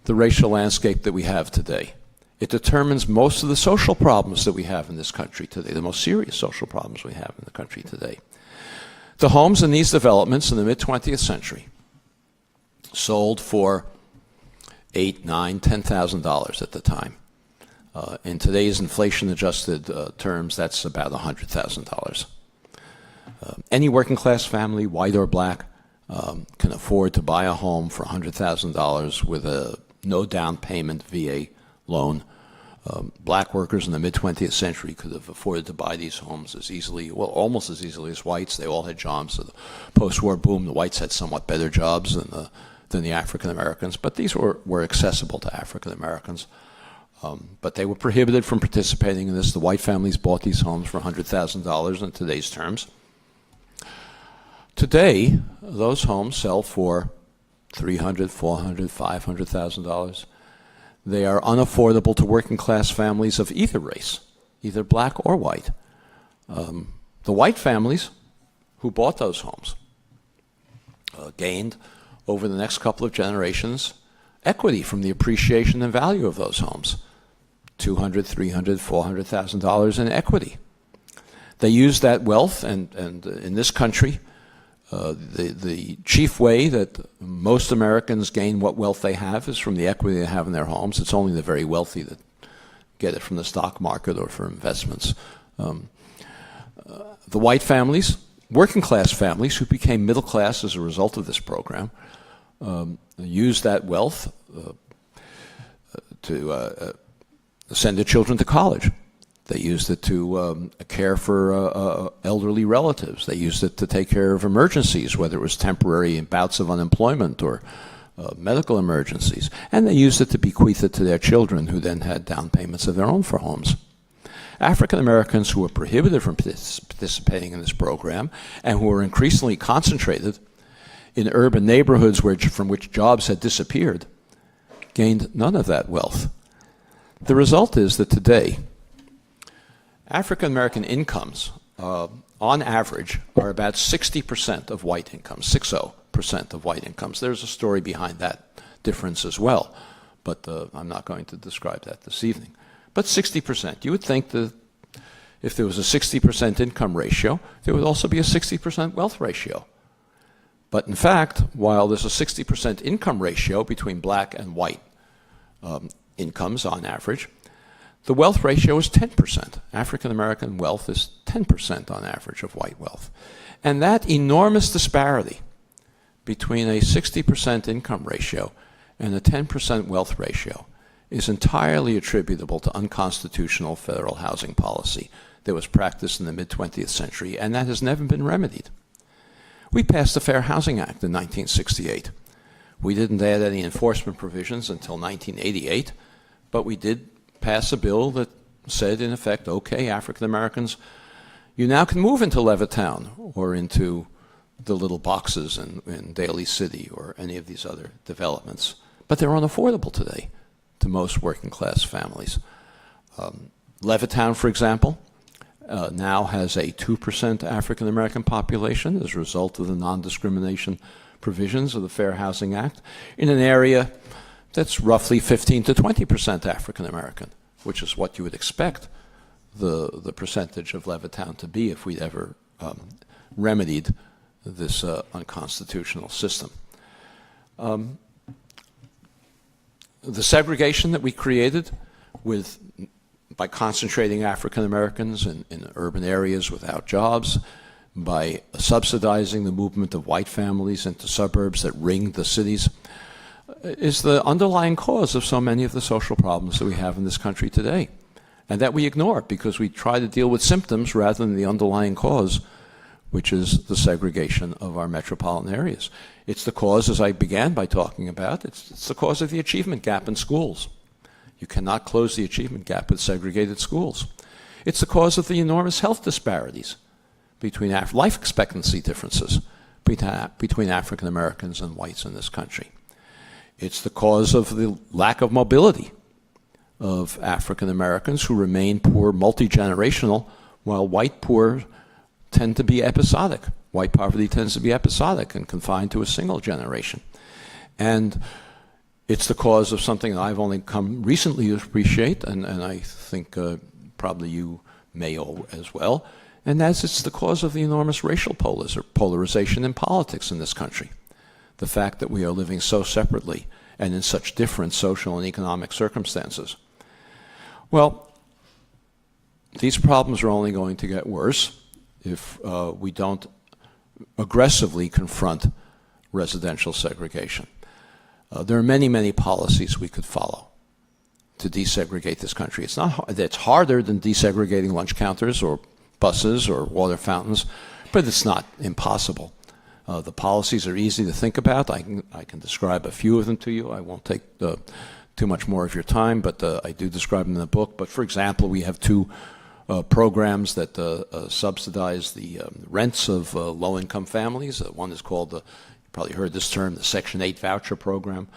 the racial landscape that we have today. It determines most of the social problems that we have in this country today, the most serious social problems we have in the country today. The homes in these developments in the mid-20th century sold for $8,000, $9,000, $10,000 at the time. In today's inflation-adjusted terms, that's about $100,000. Any working-class family, white or black, can afford to buy a home for $100,000 with a no down payment VA loan. Black workers in the mid-20th century could have afforded to buy these homes as easily, well, almost as easily as whites. They all had jobs. So the post-war boom, the whites had somewhat better jobs than the African Americans, but these were accessible to African Americans. But they were prohibited from participating in this. The white families bought these homes for $100,000 in today's terms. Today, those homes sell for $300,000, $400,000, $500,000. They are unaffordable to working class families of either race, either black or white. The white families who bought those homes gained, over the next couple of generations, equity from the appreciation and value of those homes. $200,000, $300,000, $400,000 in equity. They used that wealth, and in this country, the chief way that most Americans gain what wealth they have is from the equity they have in their homes. It's only the very wealthy that get it from the stock market or for investments. The white families, working class families who became middle class as a result of this program, used that wealth to send their children to college. They used it to care for elderly relatives. They used it to take care of emergencies, whether it was temporary bouts of unemployment or medical emergencies. And they used it to bequeath it to their children, who then had down payments of their own for homes. African Americans who were prohibited from participating in this program and who were increasingly concentrated in urban neighborhoods from which jobs had disappeared gained none of that wealth. The result is that today, African American incomes, on average, are about 60% of white incomes, 60% of white incomes. There's a story behind that difference as well, but I'm not going to describe that this evening. But 60%. You would think that if there was a 60% income ratio, there would also be a 60% wealth ratio. But in fact, while there's a 60% income ratio between black and white incomes on average, the wealth ratio is 10%. African American wealth is 10% on average of white wealth. And that enormous disparity between a 60% income ratio and a 10% wealth ratio is entirely attributable to unconstitutional federal housing policy that was practiced in the mid-20th century, and that has never been remedied. We passed the Fair Housing Act in 1968. We didn't add any enforcement provisions until 1988, but we did pass a bill that said, in effect, okay, African Americans, you now can move into Levittown or into the little boxes in Daly City or any of these other developments. But they're unaffordable today to most working class families. Levittown, for example, now has a 2% African American population as a result of the non-discrimination provisions of the Fair Housing Act in an area that's roughly 15 to 20% African American, which is what you would expect the percentage of Levittown to be if we'd ever remedied this unconstitutional system. The segregation that we created by concentrating African Americans in urban areas without jobs, by subsidizing the movement of white families into suburbs that ringed the cities, is the underlying cause of so many of the social problems that we have in this country today, and that we ignore because we try to deal with symptoms rather than the underlying cause, which is the segregation of our metropolitan areas. It's the cause, as I began by talking about, it's the cause of the achievement gap in schools. You cannot close the achievement gap with segregated schools. It's the cause of the enormous health disparities between life expectancy differences between African Americans and whites in this country. It's the cause of the lack of mobility of African Americans who remain poor multi-generational, while white poor tend to be episodic. White poverty tends to be episodic and confined to a single generation. And it's the cause of something that I've only come recently to appreciate, and I think probably you may as well, and that's it's the cause of the enormous racial polarization in politics in this country. The fact that we are living so separately and in such different social and economic circumstances. Well, these problems are only going to get worse if we don't aggressively confront residential segregation. There are many, many policies we could follow to desegregate this country. It's harder than desegregating lunch counters or buses or water fountains, but it's not impossible. The policies are easy to think about. I can describe a few of them to you. I won't take too much more of your time, but I do describe them in the book. But for example, we have two programs that subsidize the rents of low-income families. One is called, you probably heard this term, the Section 8 voucher program,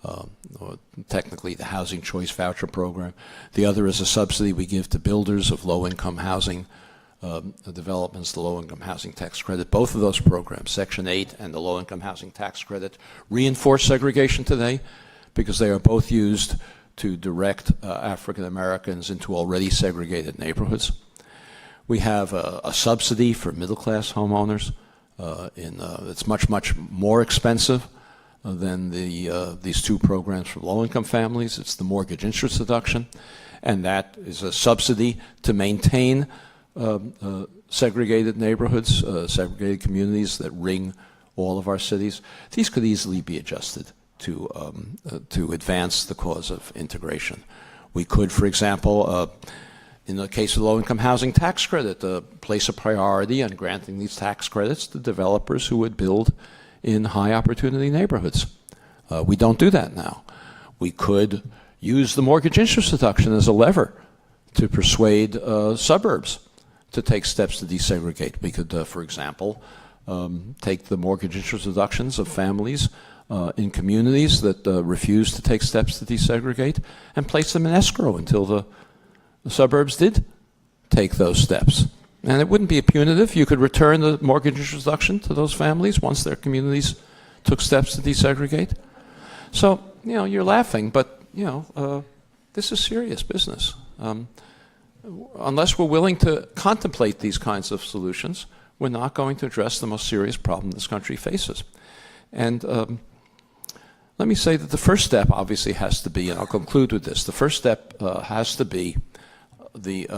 or technically the Housing Choice Voucher Program. The other is a subsidy we give to builders of low-income housing developments, the low-income housing tax credit. Both of those programs, Section 8 and the low-income housing tax credit, reinforce segregation today because they are both used to direct African Americans into already segregated neighborhoods. We have a subsidy for middle-class homeowners. It's much, much more expensive than these two programs for low-income families. It's the mortgage interest deduction, and that is a subsidy to maintain segregated neighborhoods, segregated communities that ring all of our cities. These could easily be adjusted to advance the cause of integration. We could, for example, in the case of the low-income housing tax credit, place a priority on granting these tax credits to developers who would build in high-opportunity neighborhoods. We don't do that now. We could use the mortgage interest deduction as a lever to persuade suburbs to take steps to desegregate. We could, for example, take the mortgage interest deductions of families in communities that refuse to take steps to desegregate and place them in escrow until the suburbs did take those steps. And it wouldn't be punitive. You could return the mortgage interest deduction to those families once their communities took steps to desegregate. So, you're laughing, but, this is serious business. Unless we're willing to contemplate these kinds of solutions, we're not going to address the most serious problem this country faces. And let me say that the first step obviously has to be, and I'll conclude with this, the first step has to be the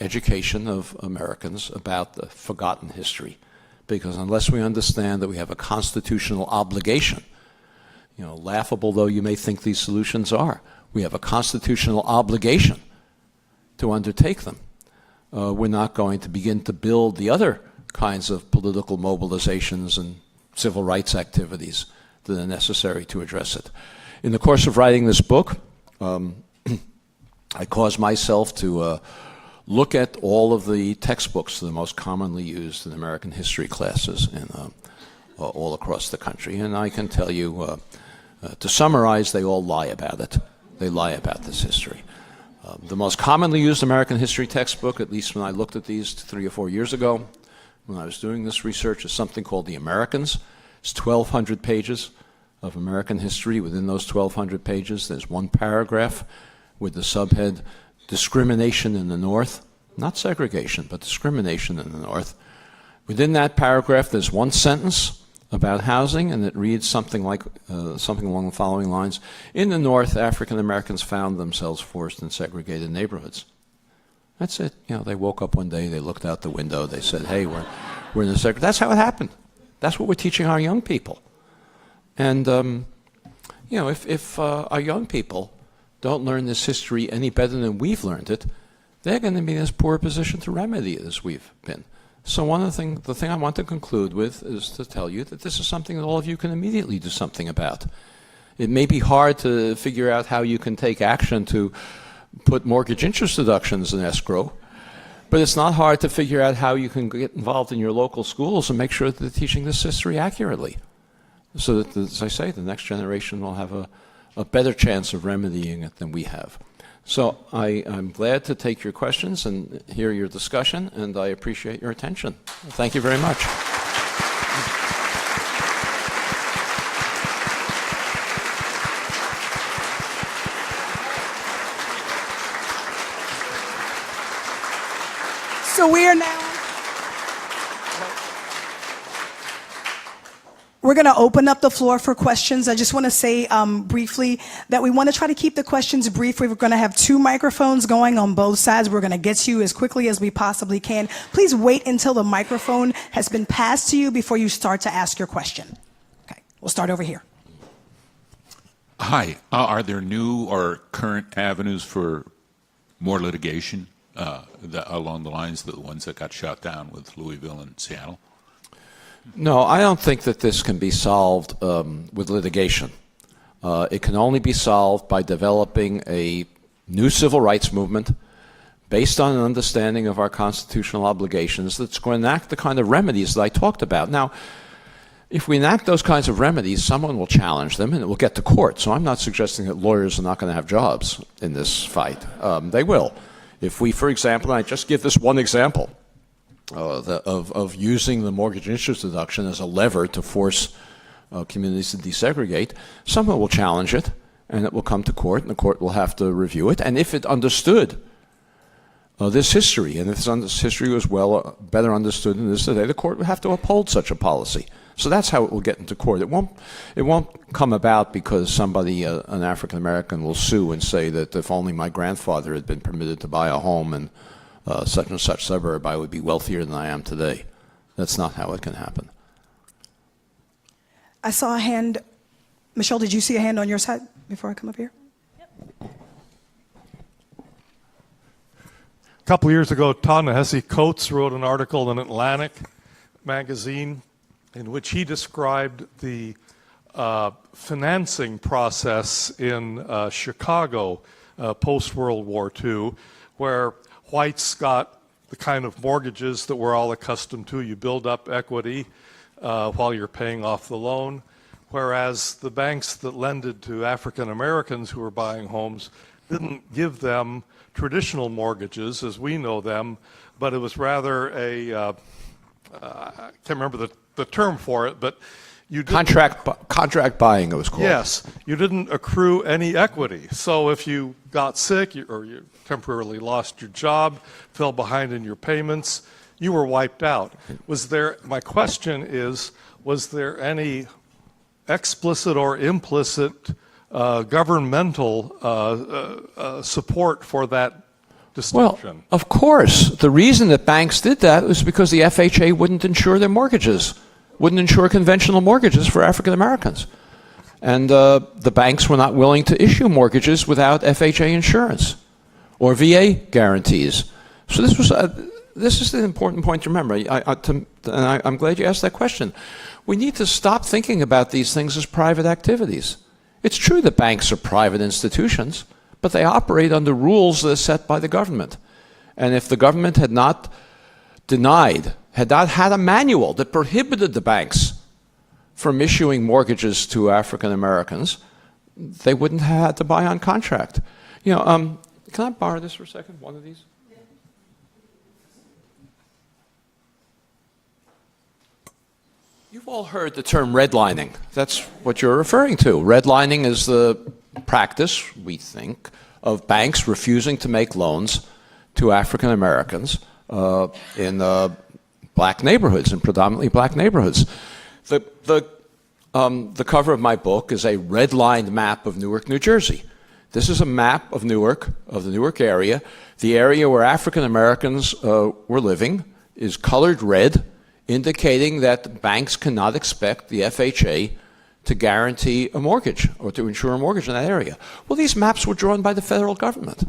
education of Americans about the forgotten history. Because unless we understand that we have a constitutional obligation, laughable though you may think these solutions are, we have a constitutional obligation to undertake them. We're not going to begin to build the other kinds of political mobilizations and civil rights activities that are necessary to address it. In the course of writing this book, I caused myself to look at all of the textbooks that are most commonly used in American history classes all across the country. And I can tell you, to summarize, they all lie about it. They lie about this history. The most commonly used American history textbook, at least when I looked at these 3 or 4 years ago, when I was doing this research, is something called The Americans. It's 1,200 pages of American history. Within those 1,200 pages, there's one paragraph with the subhead, Discrimination in the North. Not segregation, but discrimination in the North. Within that paragraph, there's one sentence about housing, and it reads something like something along the following lines: in the North, African Americans found themselves forced in segregated neighborhoods. That's it. They woke up one day, they looked out the window, they said, "Hey, we're in the segregation." That's how it happened. That's what we're teaching our young people. And if our young people don't learn this history any better than we've learned it, they're going to be in as poor a position to remedy it as we've been. So the thing I want to conclude with is to tell you that this is something that all of you can immediately do something about. It may be hard to figure out how you can take action to put mortgage interest deductions in escrow, but it's not hard to figure out how you can get involved in your local schools and make sure that they're teaching this history accurately, so that, as I say, the next generation will have a better chance of remedying it than we have. So I'm glad to take your questions and hear your discussion, and I appreciate your attention. Thank you very much. So we're going to open up the floor for questions. I just want to say briefly that we want to try to keep the questions brief. We're going to have 2 microphones going on both sides. We're going to get to you as quickly as we possibly can. Please wait until the microphone has been passed to you before you start to ask your question. Okay, we'll start over here. Hi. Are there new or current avenues for more litigation along the lines of the ones that got shot down with Louisville and Seattle? No, I don't think that this can be solved with litigation. It can only be solved by developing a new civil rights movement based on an understanding of our constitutional obligations that's going to enact the kind of remedies that I talked about. Now, if we enact those kinds of remedies, someone will challenge them and it will get to court. So I'm not suggesting that lawyers are not going to have jobs in this fight. They will. If we, for example, and I just give this one example, of using the mortgage interest deduction as a lever to force communities to desegregate, someone will challenge it, and it will come to court, and the court will have to review it. And if it understood this history, and if this history was better understood than it is today, the court would have to uphold such a policy. So that's how it will get into court. It won't come about because somebody, an African American, will sue and say that if only my grandfather had been permitted to buy a home in such and such suburb, I would be wealthier than I am today. That's not how it can happen. I saw a hand. Michelle, did you see a hand on your side before I come up here? A couple years ago, Ta-Nehisi Coates wrote an article in Atlantic magazine in which he described the financing process in Chicago post-World War II, where whites got the kind of mortgages that we're all accustomed to. You build up equity while you're paying off the loan. whereas the banks that lended to African Americans who were buying homes didn't give them traditional mortgages as we know them, but it was rather I can't remember the term for it, but you didn't, Contract buying, it was called. yes, you didn't accrue any equity. So if you got sick or you temporarily lost your job, fell behind in your payments, you were wiped out. My question is, was there any explicit or implicit governmental support for that distinction? Well, of course. The reason that banks did that was because the FHA wouldn't insure their mortgages, wouldn't insure conventional mortgages for African Americans. And the banks were not willing to issue mortgages without FHA insurance or VA guarantees. So this is an important point to remember. I'm glad you asked that question. We need to stop thinking about these things as private activities. It's true that banks are private institutions, but they operate under rules that are set by the government. And if the government had not had a manual that prohibited the banks from issuing mortgages to African Americans, they wouldn't have had to buy on contract. Can I borrow this for a second, one of these? You've all heard the term redlining. That's what you're referring to. Redlining is the practice, we think, of banks refusing to make loans to African Americans in black neighborhoods, in predominantly black neighborhoods. The cover of my book is a redlined map of Newark, New Jersey. This is a map of Newark, of the Newark area. The area where African Americans were living is colored red, indicating that banks cannot expect the FHA to guarantee a mortgage or to insure a mortgage in that area. Well, these maps were drawn by the federal government.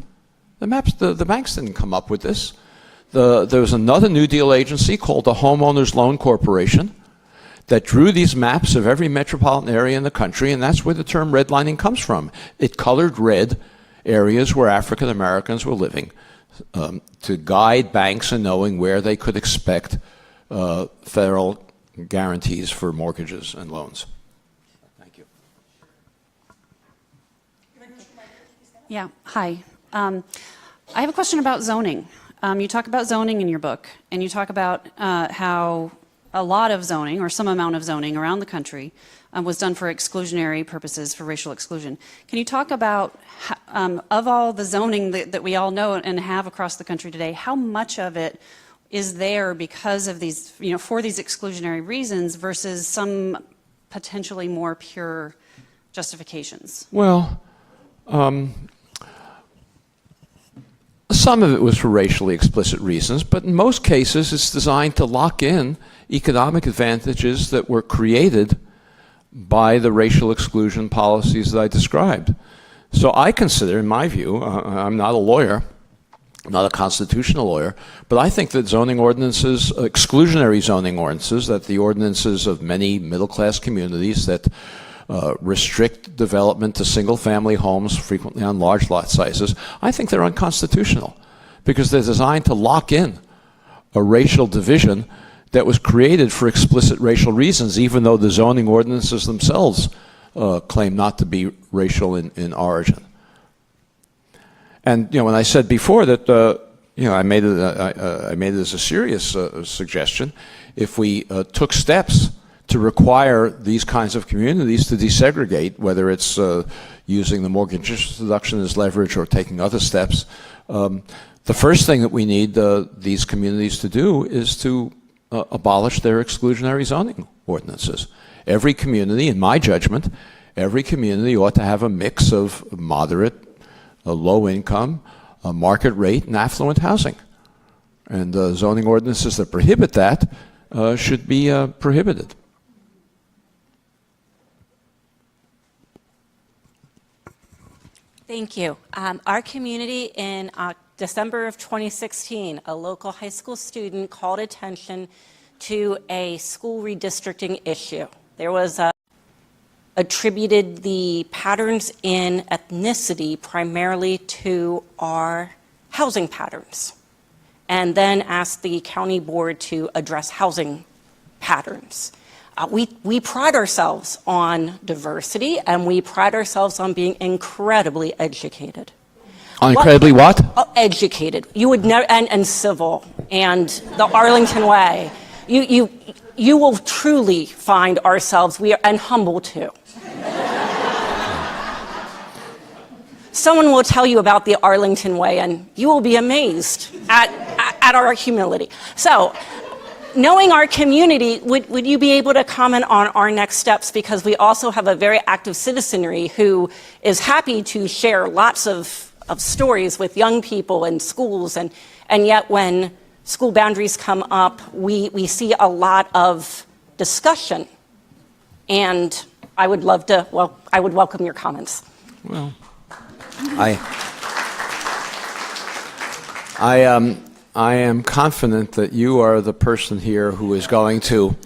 The banks didn't come up with this. There was another New Deal agency called the Homeowners Loan Corporation that drew these maps of every metropolitan area in the country, and that's where the term redlining comes from. It colored red areas where African Americans were living to guide banks in knowing where they could expect federal guarantees for mortgages and loans. Thank you. Yeah, hi. I have a question about zoning. You talk about zoning in your book, and you talk about how a lot of zoning, or some amount of zoning around the country, was done for exclusionary purposes, for racial exclusion. Can you talk about, of all the zoning that we all know and have across the country today, how much of it is there because of these, for these exclusionary reasons versus some potentially more pure justifications? Well, some of it was for racially explicit reasons, but in most cases it's designed to lock in economic advantages that were created by the racial exclusion policies that I described. So I consider, in my view, I'm not a lawyer, I'm not a constitutional lawyer, but I think that zoning ordinances, exclusionary zoning ordinances, that the ordinances of many middle-class communities that restrict development to single-family homes, frequently on large lot sizes, I think they're unconstitutional because they're designed to lock in a racial division that was created for explicit racial reasons, even though the zoning ordinances themselves claim not to be racial in origin. And when I said before that, I made it as a serious suggestion, if we took steps to require these kinds of communities to desegregate, whether it's using the mortgage interest deduction as leverage or taking other steps, the first thing that we need these communities to do is to abolish their exclusionary zoning ordinances. Every community, in my judgment, every community ought to have a mix of moderate, low income, market rate, and affluent housing. And zoning ordinances that prohibit that should be prohibited. Thank you. Our community in December of 2016, a local high school student called attention to a school redistricting issue. There was attributed the patterns in ethnicity primarily to our housing patterns, and then asked the county board to address housing patterns. we pride ourselves on diversity, and we pride ourselves on being incredibly educated. Incredibly what? Educated. You would never, and civil, and the Arlington way. You will truly find ourselves, and humble too. Someone will tell you about the Arlington way, and you will be amazed at our humility. So, knowing our community, would you be able to comment on our next steps? Because we also have a very active citizenry who is happy to share lots of stories with young people and schools, and yet when school boundaries come up, we see a lot of discussion. And I would welcome your comments. Well, I am confident that you are the person here who is going to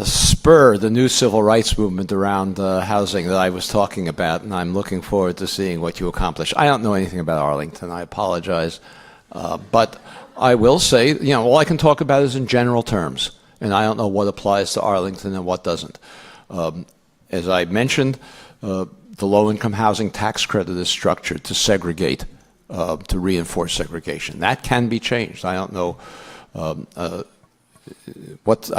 spur the new civil rights movement around housing that I was talking about, and I'm looking forward to seeing what you accomplish. I don't know anything about Arlington. I apologize. But I will say, all I can talk about is in general terms, and I don't know what applies to Arlington and what doesn't. As I mentioned, the low-income housing tax credit is structured to segregate, to reinforce segregation. That can be changed. I don't know I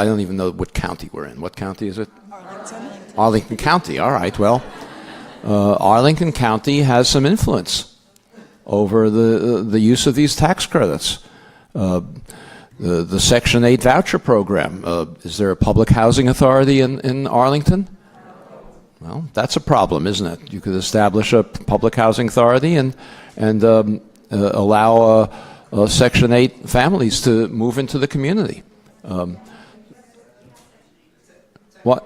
don't even know what county we're in. What county is it? Arlington. Arlington County. All right. Well, Arlington County has some influence over the use of these tax credits. The Section 8 voucher program. Is there a public housing authority in Arlington? Well, that's a problem, isn't it? You could establish a public housing authority and allow Section 8 families to move into the community. What?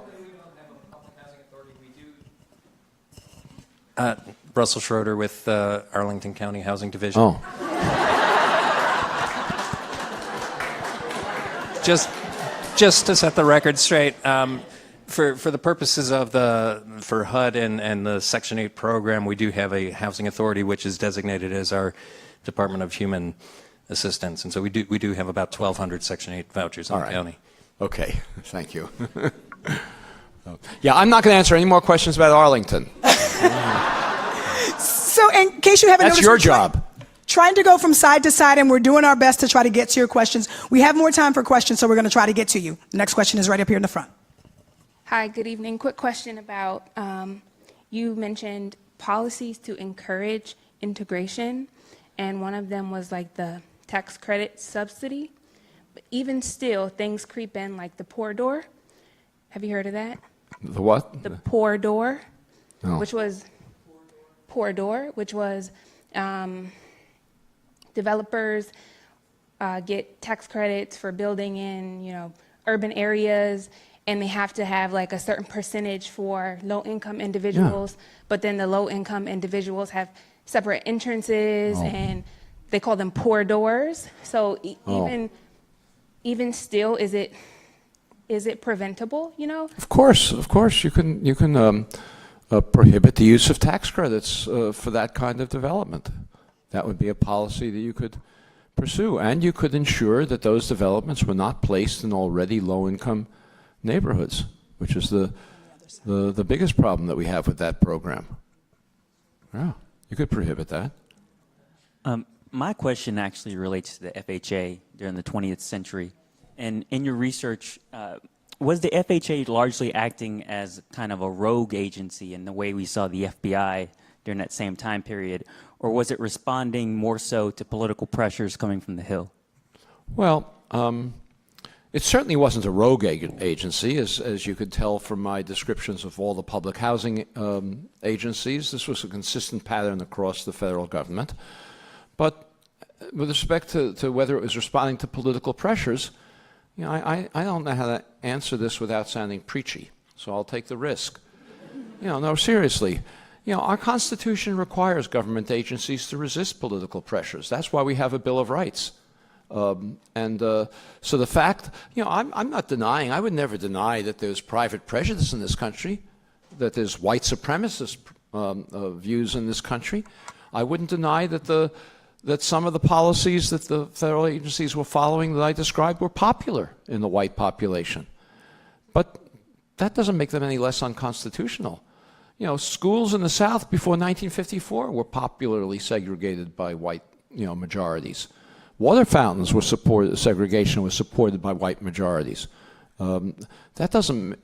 Russell Schroeder with Arlington County Housing Division. Oh. Just to set the record straight, for the purposes of for HUD and the Section 8 program, we do have a housing authority which is designated as our Department of Human Assistance, and so we do have about 1,200 Section 8 vouchers in the county. Okay, thank you. Yeah, I'm not going to answer any more questions about Arlington. So in case you haven't That's noticed, your job. Trying to go from side to side, and we're doing our best to try to get to your questions. We have more time for questions, so we're going to try to get to you. The next question is right up here in the front. Hi, good evening. Quick question about, you mentioned policies to encourage integration, and one of them was like the tax credit subsidy. But even still, things creep in like the poor door. Have you heard of that? The what? The poor door, No. which was developers get tax credits for building in, urban areas, and they have to have like a certain percentage for low-income individuals, but then the low-income individuals have separate entrances, and they call them poor doors. So even still, is it preventable? Of course, you can prohibit the use of tax credits for that kind of development. That would be a policy that you could pursue, and you could ensure that those developments were not placed in already low-income neighborhoods, which is the biggest problem that we have with that program. Yeah, you could prohibit that. My question actually relates to the FHA during the 20th century. And in your research, was the FHA largely acting as kind of a rogue agency in the way we saw the FBI during that same time period? Or was it responding more so to political pressures coming from the Hill? Well, It certainly wasn't a rogue agency, as you could tell from my descriptions of all the public housing agencies. This was a consistent pattern across the federal government. But with respect to whether it was responding to political pressures, I don't know how to answer this without sounding preachy, so I'll take the risk. No, seriously. Our Constitution requires government agencies to resist political pressures. That's why we have a Bill of Rights. So the fact, I'm not denying, I would never deny that there's private prejudice in this country, that there's white supremacist views in this country. I wouldn't deny that some of the policies that the federal agencies were following that I described were popular in the white population. But that doesn't make them any less unconstitutional. You know, schools in the South before 1954 were popularly segregated by white, majorities. Water fountains were supported, segregation was supported by white majorities. That doesn't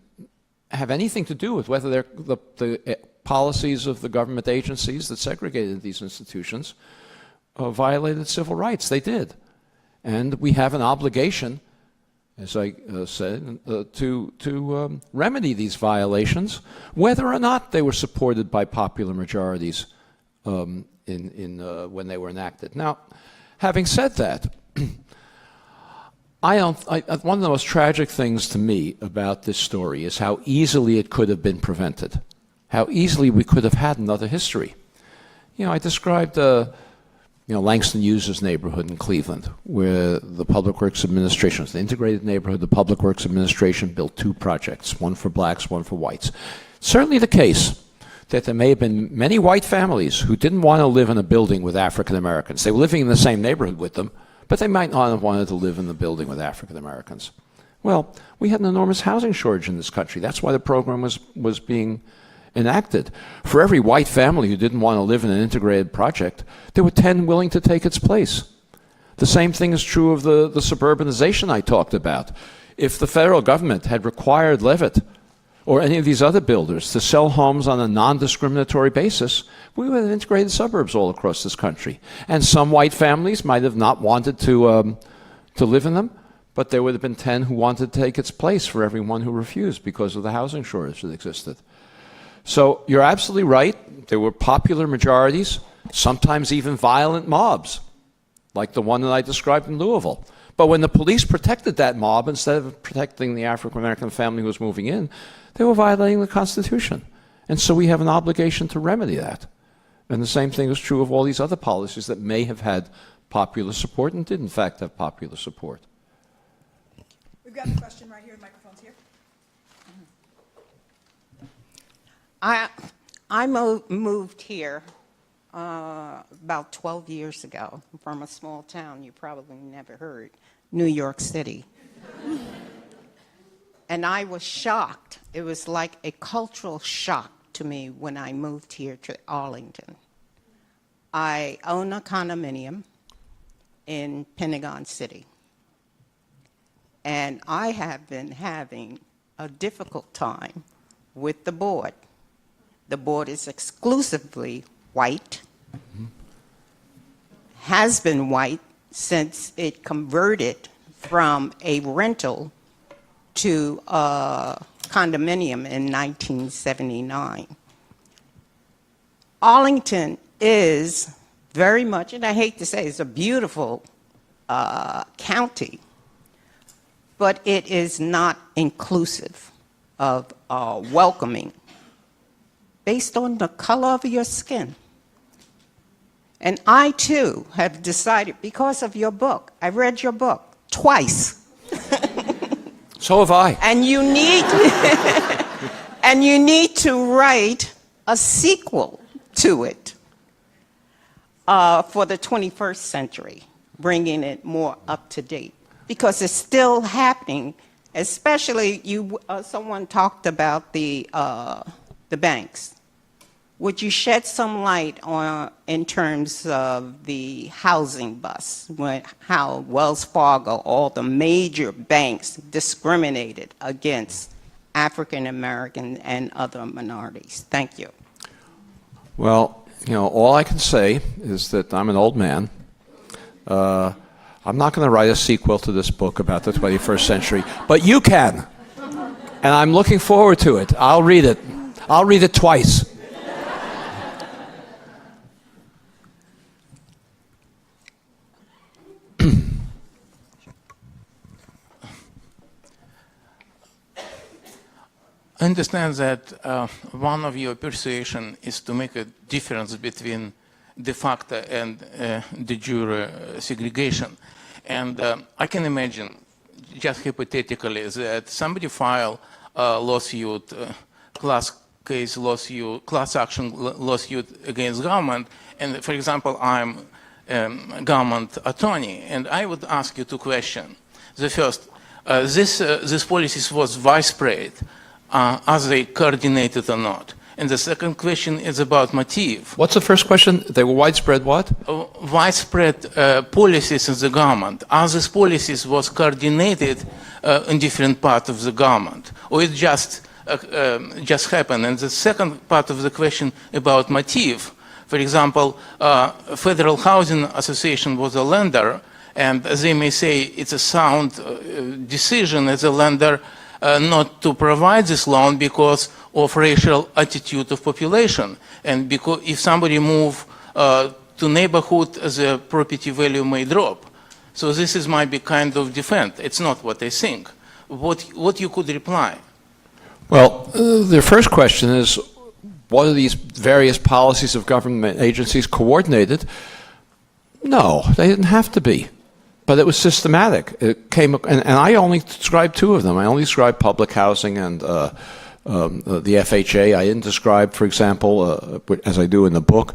have anything to do with whether the policies of the government agencies that segregated these institutions violated civil rights. They did. And we have an obligation, as I said, to remedy these violations, whether or not they were supported by popular majorities when they were enacted. Now, having said that, one of the most tragic things to me about this story is how easily it could have been prevented, how easily we could have had another history. I described Langston Hughes' neighborhood in Cleveland, where the Public Works Administration, it's an integrated neighborhood, the Public Works Administration built 2 projects, one for blacks, one for whites. Certainly the case that there may have been many white families who didn't want to live in a building with African Americans. They were living in the same neighborhood with them, but they might not have wanted to live in the building with African Americans. Well, we had an enormous housing shortage in this country. That's why the program was being enacted. For every white family who didn't want to live in an integrated project, there were 10 willing to take its place. The same thing is true of the suburbanization I talked about. If the federal government had required Levitt or any of these other builders to sell homes on a non-discriminatory basis, we would have integrated suburbs all across this country. And some white families might have not wanted to live in them, but there would have been 10 who wanted to take its place for every one who refused because of the housing shortage that existed. So you're absolutely right. There were popular majorities, sometimes even violent mobs, like the one that I described in Louisville. But when the police protected that mob, instead of protecting the African-American family who was moving in, they were violating the Constitution. And so we have an obligation to remedy that. And the same thing is true of all these other policies that may have had popular support and did, in fact, have popular support. We've got a question right here. The microphone's here. I moved here about 12 years ago from a small town you probably never heard, New York City. And I was shocked. It was like a cultural shock to me when I moved here to Arlington. I own a condominium in Pentagon City. And I have been having a difficult time with the board. The board is exclusively white, has been white since it converted from a rental to a condominium in 1979. Arlington is very much, and I hate to say it's a beautiful county, but it is not inclusive of welcoming based on the color of your skin. And I, too, have decided, because of your book, I read your book twice. So have I. And you need, and you need to write a sequel to it for the 21st century, bringing it more up to date. Because it's still happening, especially someone talked about the banks. Would you shed some light on, in terms of the housing bust, how Wells Fargo, all the major banks discriminated against African American and other minorities? Thank you. Well, all I can say is that I'm an old man. I'm not going to write a sequel to this book about the 21st century, but you can. And I'm looking forward to it. I'll read it. I'll read it twice. I understand that one of your persuasion is to make a difference between de facto and de jure segregation. And I can imagine, just hypothetically, that somebody file a lawsuit, class action lawsuit against government, and for example, I'm government attorney, and I would ask you 2 questions. The first, this policy was widespread are they coordinated or not? And the second question is about motive. What's the first question? They were widespread what? Widespread policies in the government. Are these policies was coordinated in different parts of the government, or it just happened? And the second part of the question about motive. For example, Federal Housing Association was a lender, and they may say it's a sound decision as a lender not to provide this loan because of racial attitude of population, and because if somebody move to neighborhood, the property value may drop. So this might be kind of defense. It's not what I think. What you could reply? Well, the first question is, what are these various policies of government agencies coordinated? No, they didn't have to be. But it was systematic. It came, and I only described two of them. I only described public housing and the FHA. I didn't describe, for example, as I do in the book,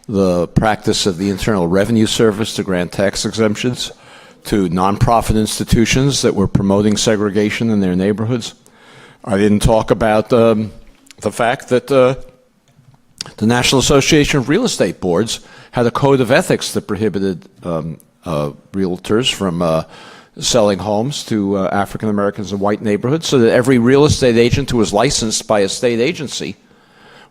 the practice of the Internal Revenue Service to grant tax exemptions to nonprofit institutions that were promoting segregation in their neighborhoods. I didn't talk about the fact that the National Association of Real Estate Boards had a code of ethics that prohibited realtors from selling homes to African Americans in white neighborhoods, so that every real estate agent who was licensed by a state agency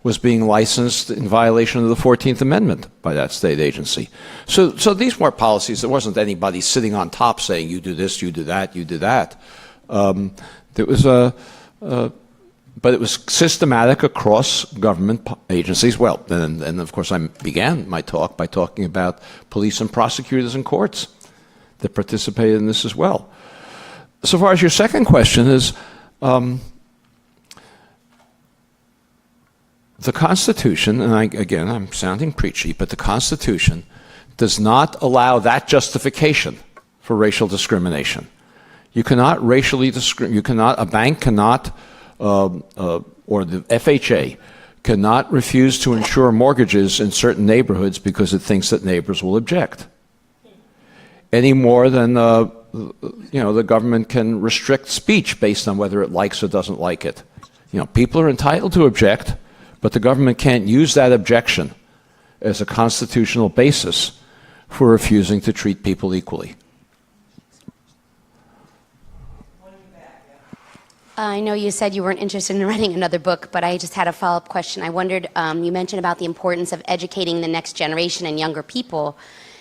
was being licensed in violation of the 14th Amendment by that state agency. So these were policies. There wasn't anybody sitting on top saying, you do this, you do that, you do that. There was but it was systematic across government agencies. Well, and of course I began my talk by talking about police and prosecutors and courts that participated in this as well. So far as your second question is, the Constitution, and again, I'm sounding preachy, but the Constitution does not allow that justification for racial discrimination. You cannot racially discriminate, a bank cannot, or the FHA cannot refuse to insure mortgages in certain neighborhoods because it thinks that neighbors will object. Any more than the government can restrict speech based on whether it likes or doesn't like it. People are entitled to object, but the government can't use that objection as a constitutional basis for refusing to treat people equally. I know you said you weren't interested in writing another book, but I just had a follow-up question. I wondered, you mentioned about the importance of educating the next generation and younger people,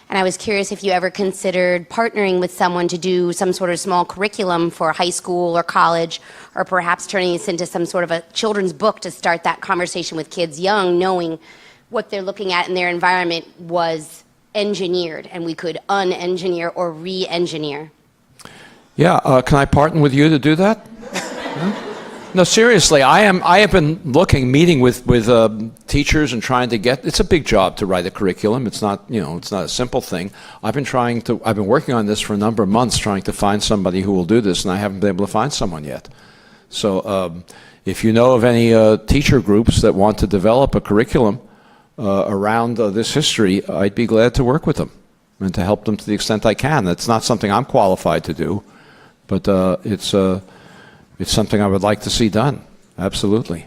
and I was curious if you ever considered partnering with someone to do some sort of small curriculum for high school or college, or perhaps turning this into some sort of a children's book to start that conversation with kids young, knowing what they're looking at in their environment was engineered, and we could un-engineer or re-engineer. Yeah, can I partner with you to do that? No, seriously, I have been meeting with teachers and trying to get. It's a big job to write a curriculum. It's not, it's not a simple thing. I've been working on this for a number of months, trying to find somebody who will do this, and I haven't been able to find someone yet. So, if you know of any teacher groups that want to develop a curriculum around this history, I'd be glad to work with them and to help them to the extent I can. It's not something I'm qualified to do, but it's something I would like to see done. Absolutely.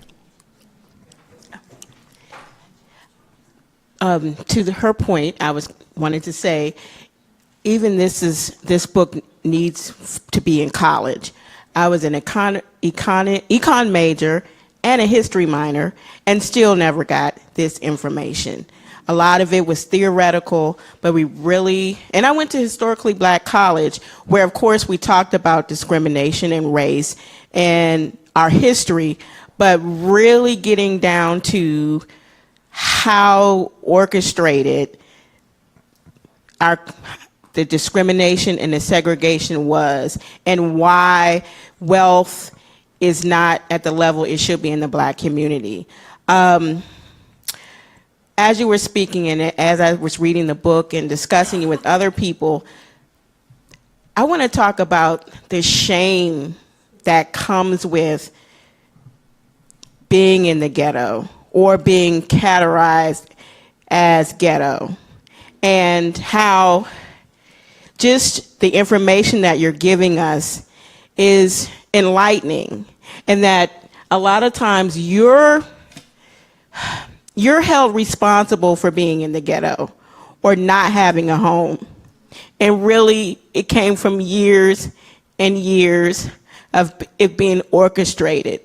To her point, I wanted to say, even this book needs to be in college. I was an econ major and a history minor, and still never got this information. A lot of it was theoretical, but and I went to historically black college, where of course we talked about discrimination and race and our history, but really getting down to how orchestrated the discrimination and the segregation was, and why wealth is not at the level it should be in the black community. As you were speaking and as I was reading the book and discussing it with other people, I want to talk about the shame that comes with being in the ghetto or being categorized as ghetto, and how just the information that you're giving us is enlightening, and that a lot of times you're held responsible for being in the ghetto or not having a home. And really, it came from years and years of it being orchestrated.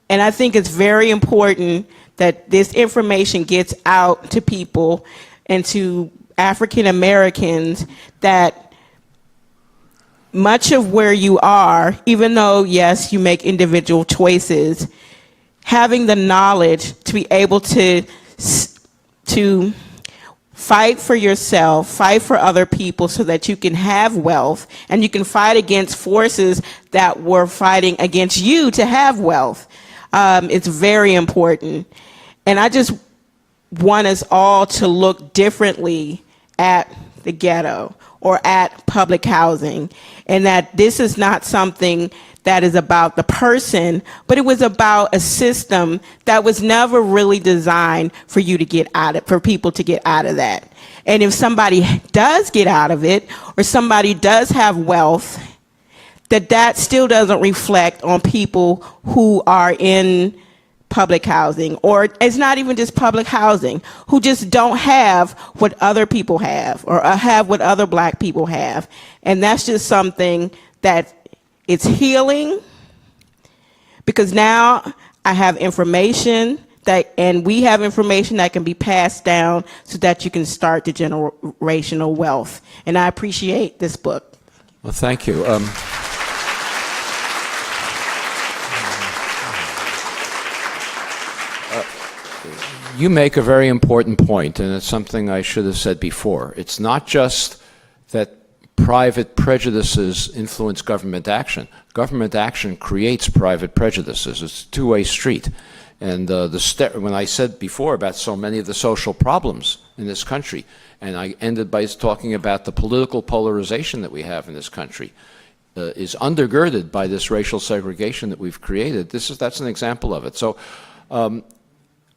And I think it's very important that this information gets out to people and to African Americans that much of where you are, even though, yes, you make individual choices, having the knowledge to be able to fight for yourself, fight for other people so that you can have wealth and you can fight against forces that were fighting against you to have wealth. It's very important. And I just want us all to look differently at the ghetto or at public housing, and that this is not something that is about the person, but it was about a system that was never really designed for you to get out of, for people to get out of that. And if somebody does get out of it, or somebody does have wealth, that still doesn't reflect on people who are in public housing, or it's not even just public housing, who just don't have what other people have, or have what other Black people have. And that's just something that it's healing, because now I have information and we have information that can be passed down so that you can start the generational wealth. And I appreciate this book. Well, thank you. You make a very important point, and it's something I should have said before. It's not just that private prejudices influence government action. Government action creates private prejudices. It's a two-way street. And when I said before about so many of the social problems in this country, and I ended by talking about the political polarization that we have in this country, is undergirded by this racial segregation that we've created. That's an example of it. So.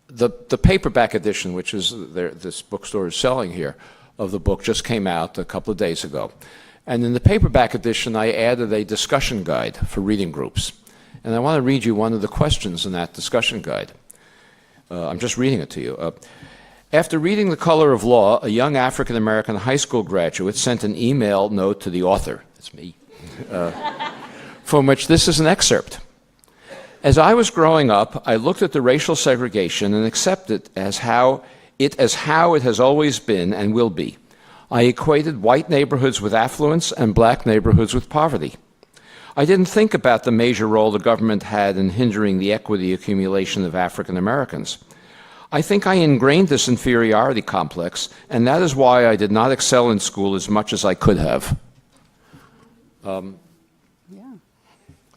The paperback edition, which is this bookstore is selling here, of the book just came out a couple of days ago. And in the paperback edition, I added a discussion guide for reading groups. And I want to read you one of the questions in that discussion guide. I'm just reading it to you. After reading The Color of Law, a young African-American high school graduate sent an email note to the author, it's me, from which this is an excerpt. As I was growing up, I looked at the racial segregation and accepted as how it has always been and will be. I equated white neighborhoods with affluence and Black neighborhoods with poverty. I didn't think about the major role the government had in hindering the equity accumulation of African Americans. I think I ingrained this inferiority complex, and that is why I did not excel in school as much as I could have.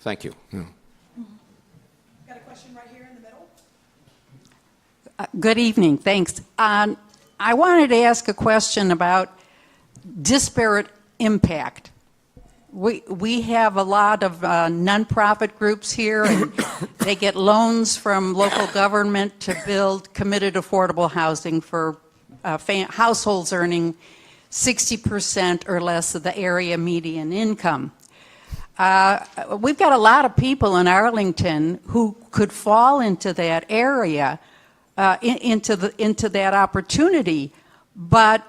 Thank you. Yeah. Good evening, thanks. I wanted to ask a question about disparate impact. We have a lot of nonprofit groups here, and they get loans from local government to build committed affordable housing for households earning 60% or less of the area median income. We've got a lot of people in Arlington who could fall into that area, into that opportunity, but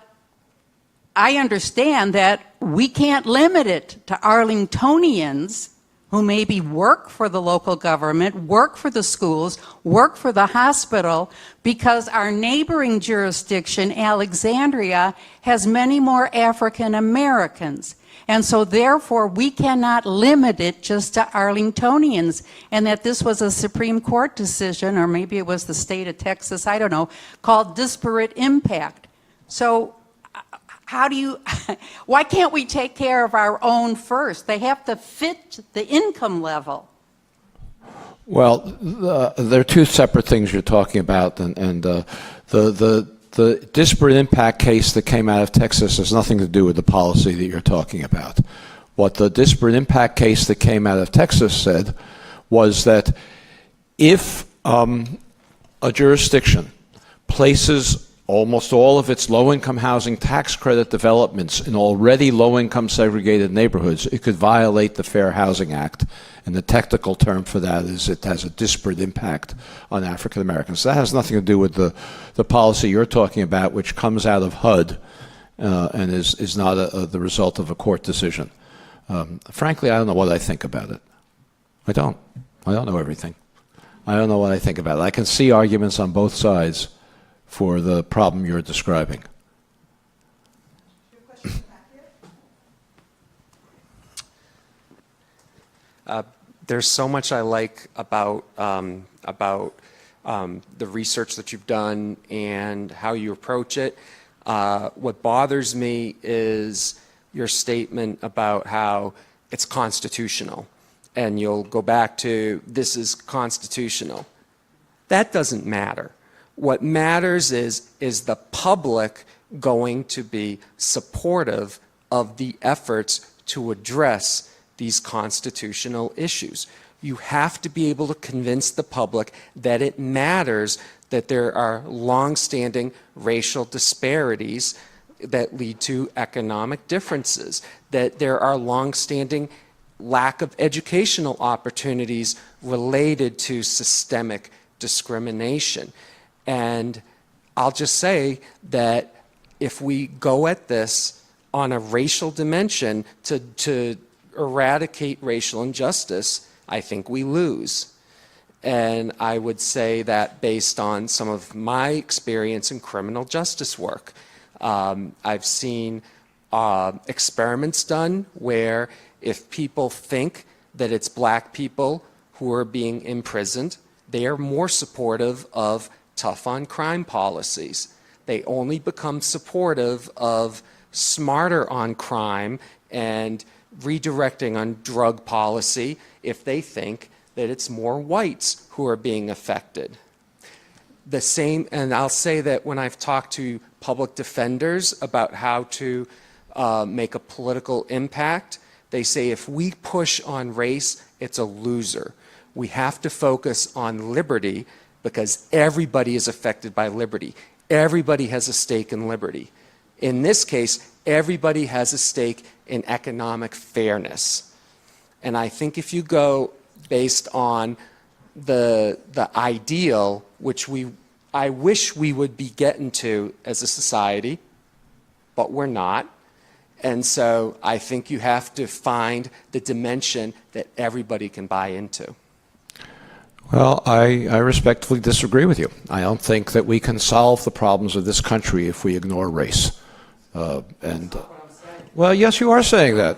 I understand that we can't limit it to Arlingtonians who maybe work for the local government, work for the schools, work for the hospital, because our neighboring jurisdiction, Alexandria, has many more African Americans. And so therefore, we cannot limit it just to Arlingtonians, and that this was a Supreme Court decision, or maybe it was the state of Texas, I don't know, called disparate impact. So why can't we take care of our own first? They have to fit the income level. Well, there are two separate things you're talking about, and the disparate impact case that came out of Texas has nothing to do with the policy that you're talking about. What the disparate impact case that came out of Texas said was that if a jurisdiction places almost all of its low-income housing tax credit developments in already low-income segregated neighborhoods, it could violate the Fair Housing Act. And the technical term for that is it has a disparate impact on African Americans. So that has nothing to do with the policy you're talking about, which comes out of HUD and is not the result of a court decision. Frankly, I don't know what I think about it. I don't know everything. I don't know what I think about it. I can see arguments on both sides for the problem you're describing. There's so much I like about the research that you've done and how you approach it. What bothers me is your statement about how it's constitutional, and you'll go back to this is constitutional. That doesn't matter. What matters is the public going to be supportive of the efforts to address these constitutional issues. You have to be able to convince the public that it matters that there are long-standing racial disparities that lead to economic differences, that there are long-standing lack of educational opportunities related to systemic discrimination. And I'll just say that if we go at this on a racial dimension to eradicate racial injustice, I think we lose. And I would say that based on some of my experience in criminal justice work. I've seen experiments done where if people think that it's black people who are being imprisoned, they are more supportive of tough on crime policies. They only become supportive of smarter on crime and redirecting on drug policy if they think that it's more whites who are being affected. The same, and I'll say that when I've talked to public defenders about how to make a political impact, they say if we push on race, it's a loser. We have to focus on liberty because everybody is affected by liberty. Everybody has a stake in liberty. In this case, everybody has a stake in economic fairness. And I think if you go based on the ideal, which I wish we would be getting to as a society, but we're not. And so I think you have to find the dimension that everybody can buy into. Well, I respectfully disagree with you. I don't think that we can solve the problems of this country if we ignore race. Well, yes, you are saying that.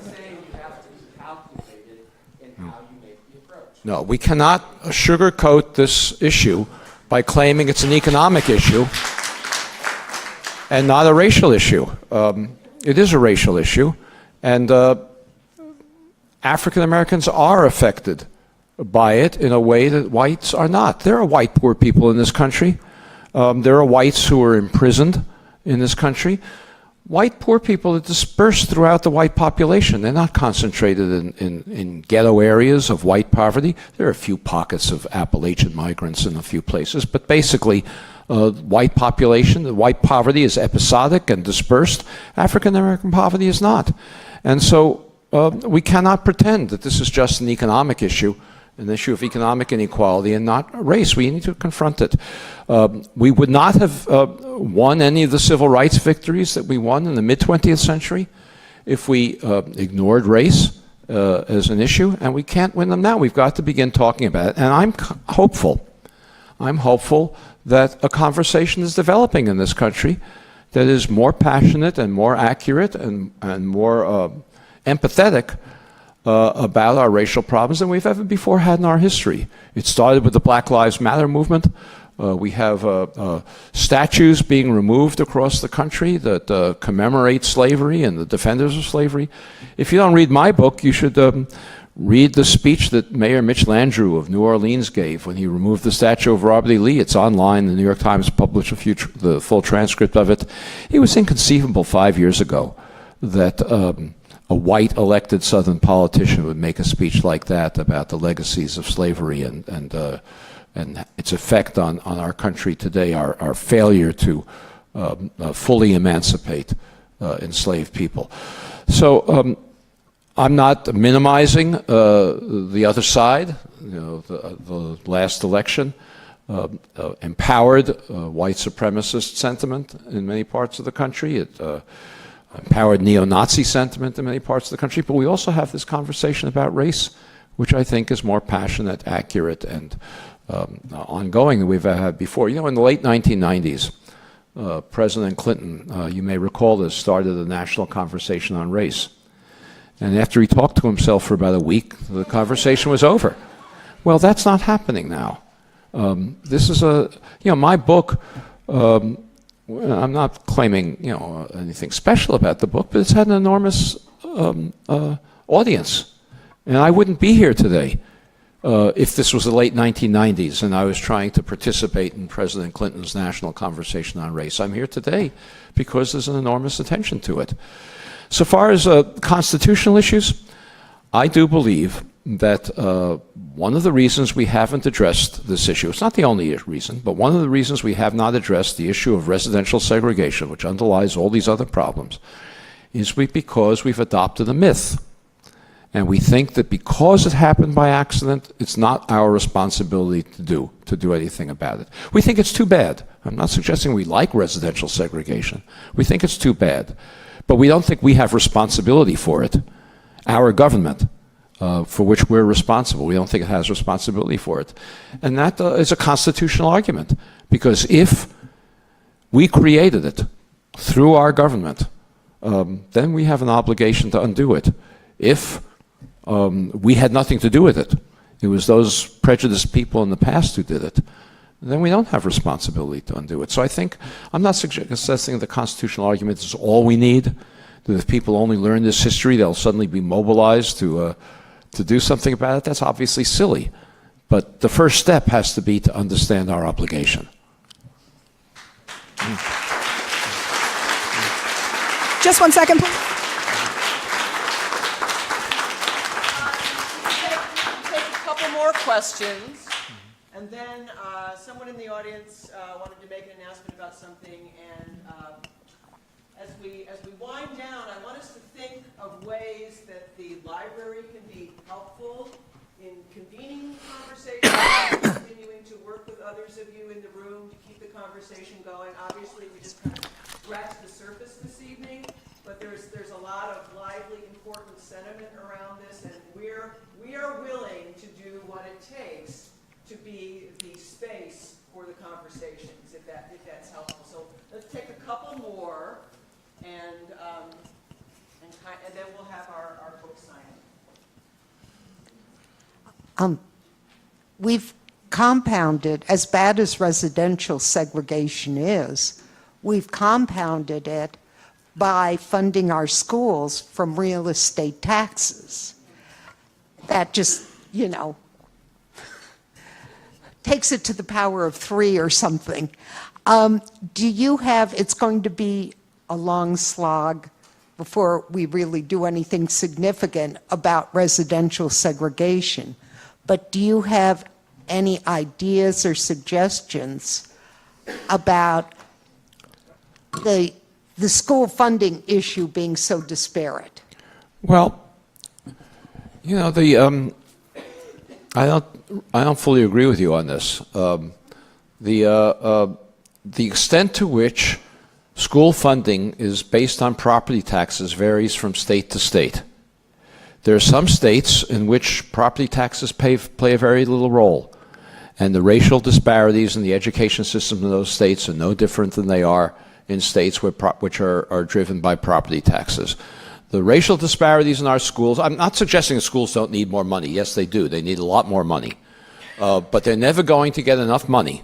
No, we cannot sugarcoat this issue by claiming it's an economic issue and not a racial issue. It is a racial issue, and African Americans are affected by it in a way that whites are not. There are white poor people in this country. There are whites who are imprisoned in this country. White poor people are dispersed throughout the white population. They're not concentrated in ghetto areas of white poverty. There are a few pockets of Appalachian migrants in a few places, but basically white population, the white poverty is episodic and dispersed. African American poverty is not. And so we cannot pretend that this is just an economic issue, an issue of economic inequality and not race. We need to confront it. We would not have won any of the civil rights victories that we won in the mid-20th century if we ignored race as an issue, and we can't win them now. We've got to begin talking about it. And I'm hopeful that a conversation is developing in this country that is more passionate and more accurate and more empathetic about our racial problems than we've ever before had in our history. It started with the Black Lives Matter movement. We have statues being removed across the country that commemorate slavery and the defenders of slavery. If you don't read my book, you should read the speech that Mayor Mitch Landrieu of New Orleans gave when he removed the statue of Robert E. Lee. It's online. The New York Times published the full transcript of it. It was inconceivable 5 years ago that a white elected Southern politician would make a speech like that about the legacies of slavery and its effect on our country today, our failure to fully emancipate enslaved people. So I'm not minimizing the other side. The last election empowered white supremacist sentiment in many parts of the country. It empowered neo-Nazi sentiment in many parts of the country. But we also have this conversation about race, which I think is more passionate, accurate, and ongoing than we've had before. In the late 1990s, President Clinton, you may recall this, started a national conversation on race. And after he talked to himself for about a week, the conversation was over. Well, that's not happening now. This is my book, I'm not claiming, anything special about the book, but it's had an enormous audience. And I wouldn't be here today if this was the late 1990s and I was trying to participate in President Clinton's national conversation on race. I'm here today because there's an enormous attention to it. So far as constitutional issues, I do believe that one of the reasons we haven't addressed this issue, it's not the only reason, but one of the reasons we have not addressed the issue of residential segregation, which underlies all these other problems, is because we've adopted a myth. And we think that because it happened by accident, it's not our responsibility to do anything about it. We think it's too bad. I'm not suggesting we like residential segregation. We think it's too bad. But we don't think we have responsibility for it. Our government, for which we're responsible, we don't think it has responsibility for it. And that is a constitutional argument. Because if we created it through our government, then we have an obligation to undo it. If we had nothing to do with it, it was those prejudiced people in the past who did it, then we don't have responsibility to undo it. So I think, I'm not suggesting the constitutional argument is all we need, that if people only learn this history, they'll suddenly be mobilized to do something about it. That's obviously silly. But the first step has to be to understand our obligation. Just 1 second, please. Questions, and then someone in the audience wanted to make an announcement about something, and as we wind down, I want us to think of ways that the library can be helpful in convening conversations, continuing to work with others of you in the room to keep the conversation going. Obviously, we just kind of scratched the surface this evening, but there's a lot of lively, important sentiment around this, and we are willing to do what it takes to be the space for the conversations, if that's helpful. So let's take a couple more, and then we'll have our book signing. We've compounded, as bad as residential segregation is, we've compounded it by funding our schools from real estate taxes. That just, takes it to the power of 3 or something. Do you have, it's going to be a long slog before we really do anything significant about residential segregation, but do you have any ideas or suggestions about the school funding issue being so disparate? Well, I don't fully agree with you on this. The extent to which school funding is based on property taxes varies from state to state. There are some states in which property taxes play a very little role, and the racial disparities in the education system in those states are no different than they are in states which are driven by property taxes. The racial disparities in our schools, I'm not suggesting that schools don't need more money. Yes, they do. They need a lot more money. But they're never going to get enough money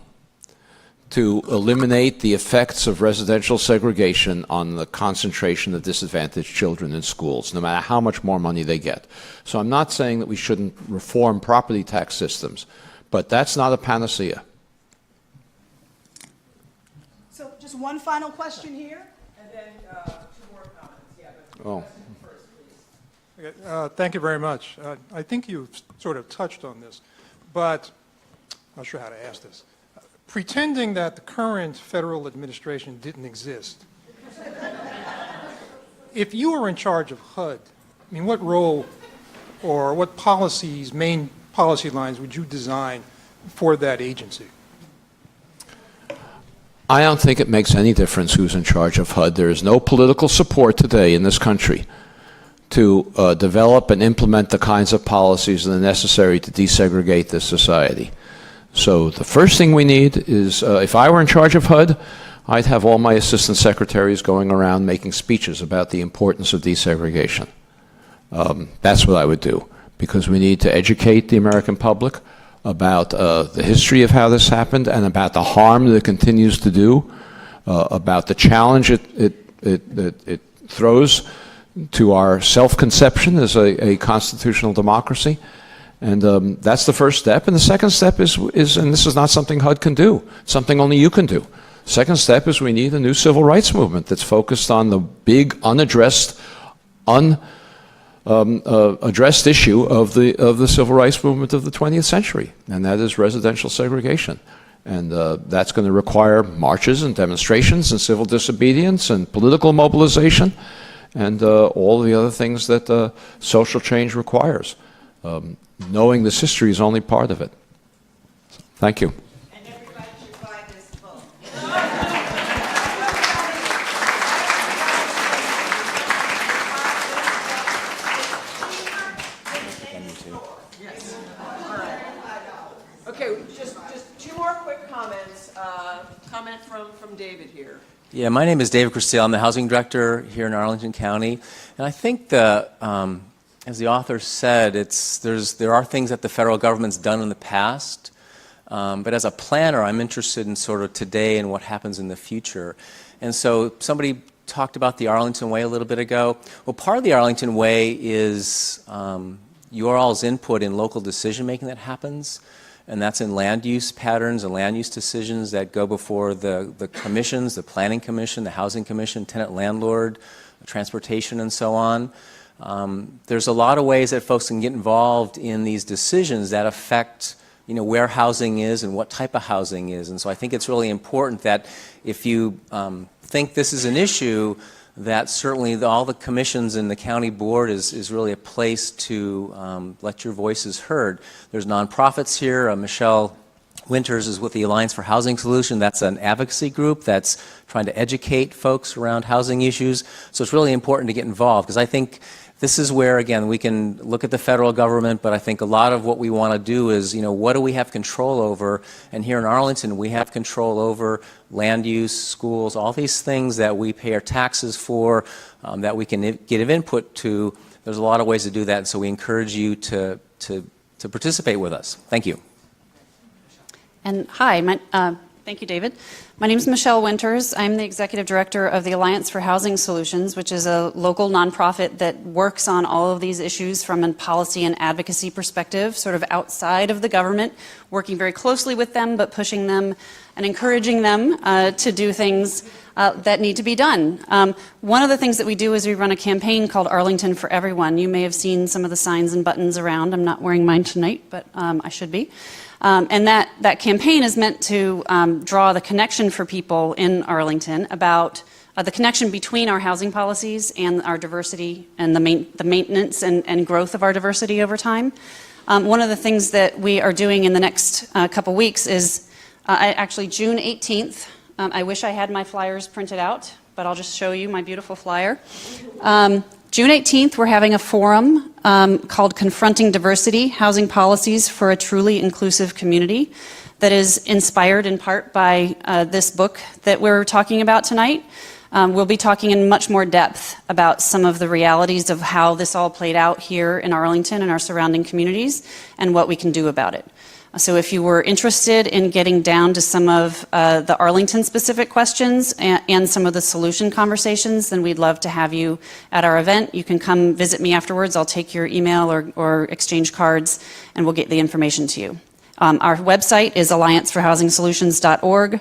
to eliminate the effects of residential segregation on the concentration of disadvantaged children in schools, no matter how much more money they get. So I'm not saying that we shouldn't reform property tax systems, but that's not a panacea. So just one final question here. And then 2 more comments. Yeah, but Oh. first, please. Okay, thank you very much. I think you sort of touched on this, but I'm not sure how to ask this. pretending that the current federal administration didn't exist, if you were in charge of HUD, I mean, what role or what policies, main policy lines would you design for that agency? I don't think it makes any difference who's in charge of HUD. There is no political support today in this country to develop and implement the kinds of policies that are necessary to desegregate this society. So the first thing we need is, if I were in charge of HUD, I'd have all my assistant secretaries going around making speeches about the importance of desegregation. That's what I would do, because we need to educate the American public about the history of how this happened and about the harm that it continues to do, about the challenge it throws to our self-conception as a constitutional democracy. And that's the first step. And the second step is, and this is not something HUD can do, something only you can do. Second step is we need a new civil rights movement that's focused on the big, unaddressed, addressed issue of the civil rights movement of the 20th century, and that is residential segregation. And that's going to require marches and demonstrations and civil disobedience and political mobilization and all the other things that social change requires. Knowing this history is only part of it. Thank you. And everybody should buy this book. Yes. All right. Okay, just two more quick comments. Comment from David here. Yeah, my name is David Christelle. I'm the housing director here in Arlington County. And I think the, as the author said, there are things that the federal government's done in the past. But as a planner, I'm interested in sort of today and what happens in the future. And so somebody talked about the Arlington Way a little bit ago. Well, part of the Arlington Way is your all's input in local decision-making that happens. And that's in land use patterns and land use decisions that go before the commissions, the Planning Commission, the Housing Commission, tenant landlord, transportation, and so on. There's a lot of ways that folks can get involved in these decisions that affect, you know, where housing is and what type of housing is. And so I think it's really important that if you think this is an issue, that certainly all the commissions and the county board is really a place to let your voices heard. There's nonprofits here. Michelle Winters is with the Alliance for Housing Solutions. That's an advocacy group that's trying to educate folks around housing issues. So it's really important to get involved, because I think this is where, again, we can look at the federal government, but I think a lot of what we want to do is, you know, what do we have control over? And here in Arlington, we have control over land use, schools, all these things that we pay our taxes for, that we can give input to. There's a lot of ways to do that, and so we encourage you to participate with us. Thank you. And hi, thank you, David. My name is Michelle Winters. I'm the executive director of the Alliance for Housing Solutions, which is a local nonprofit that works on all of these issues from a policy and advocacy perspective, sort of outside of the government, working very closely with them, but pushing them and encouraging them to do things that need to be done. One of the things that we do is we run a campaign called Arlington for Everyone. You may have seen some of the signs and buttons around. I'm not wearing mine tonight, but I should be. And that campaign is meant to draw the connection for people in Arlington about the connection between our housing policies and our diversity and the maintenance and growth of our diversity over time. One of the things that we are doing in the next couple weeks is actually June 18th. I wish I had my flyers printed out, but I'll just show you my beautiful flyer. June 18th, we're having a forum called Confronting Diversity, Housing Policies for a Truly Inclusive Community, that is inspired in part by this book that we're talking about tonight. We'll be talking in much more depth about some of the realities of how this all played out here in Arlington and our surrounding communities and what we can do about it. So if you were interested in getting down to some of the Arlington-specific questions and some of the solution conversations, then we'd love to have you at our event. You can come visit me afterwards. I'll take your email or exchange cards, and we'll get the information to you. Our website is allianceforhousingsolutions.org.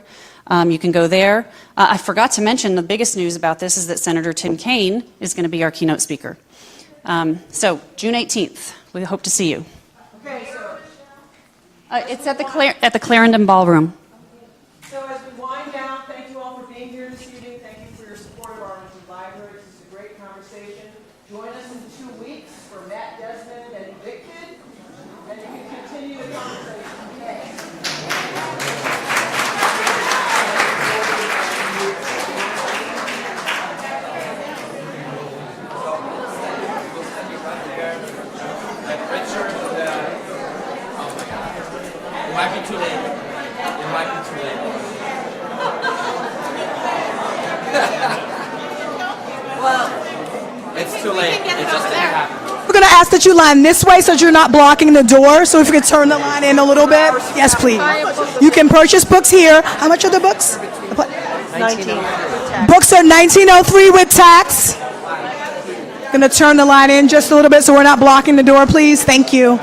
You can go there. I forgot to mention the biggest news about this is that Senator Tim Kaine is going to be our keynote speaker. So June 18th, we hope to see you. Okay, so it's at the Clarendon Ballroom. Join us in 2 weeks for Matt Desmond and Evicted, and you can continue the conversation. It might be too late. It might be too late. Well, it's too late. It just didn't happen. We're going to ask that you line this way so that you're not blocking the door. So if you could turn the line in a little bit. Yes, please. You can purchase books here. How much are the books? 19. Books are $19.03 with tax. Going to turn the line in just a little bit so we're not blocking the door, please. Thank you.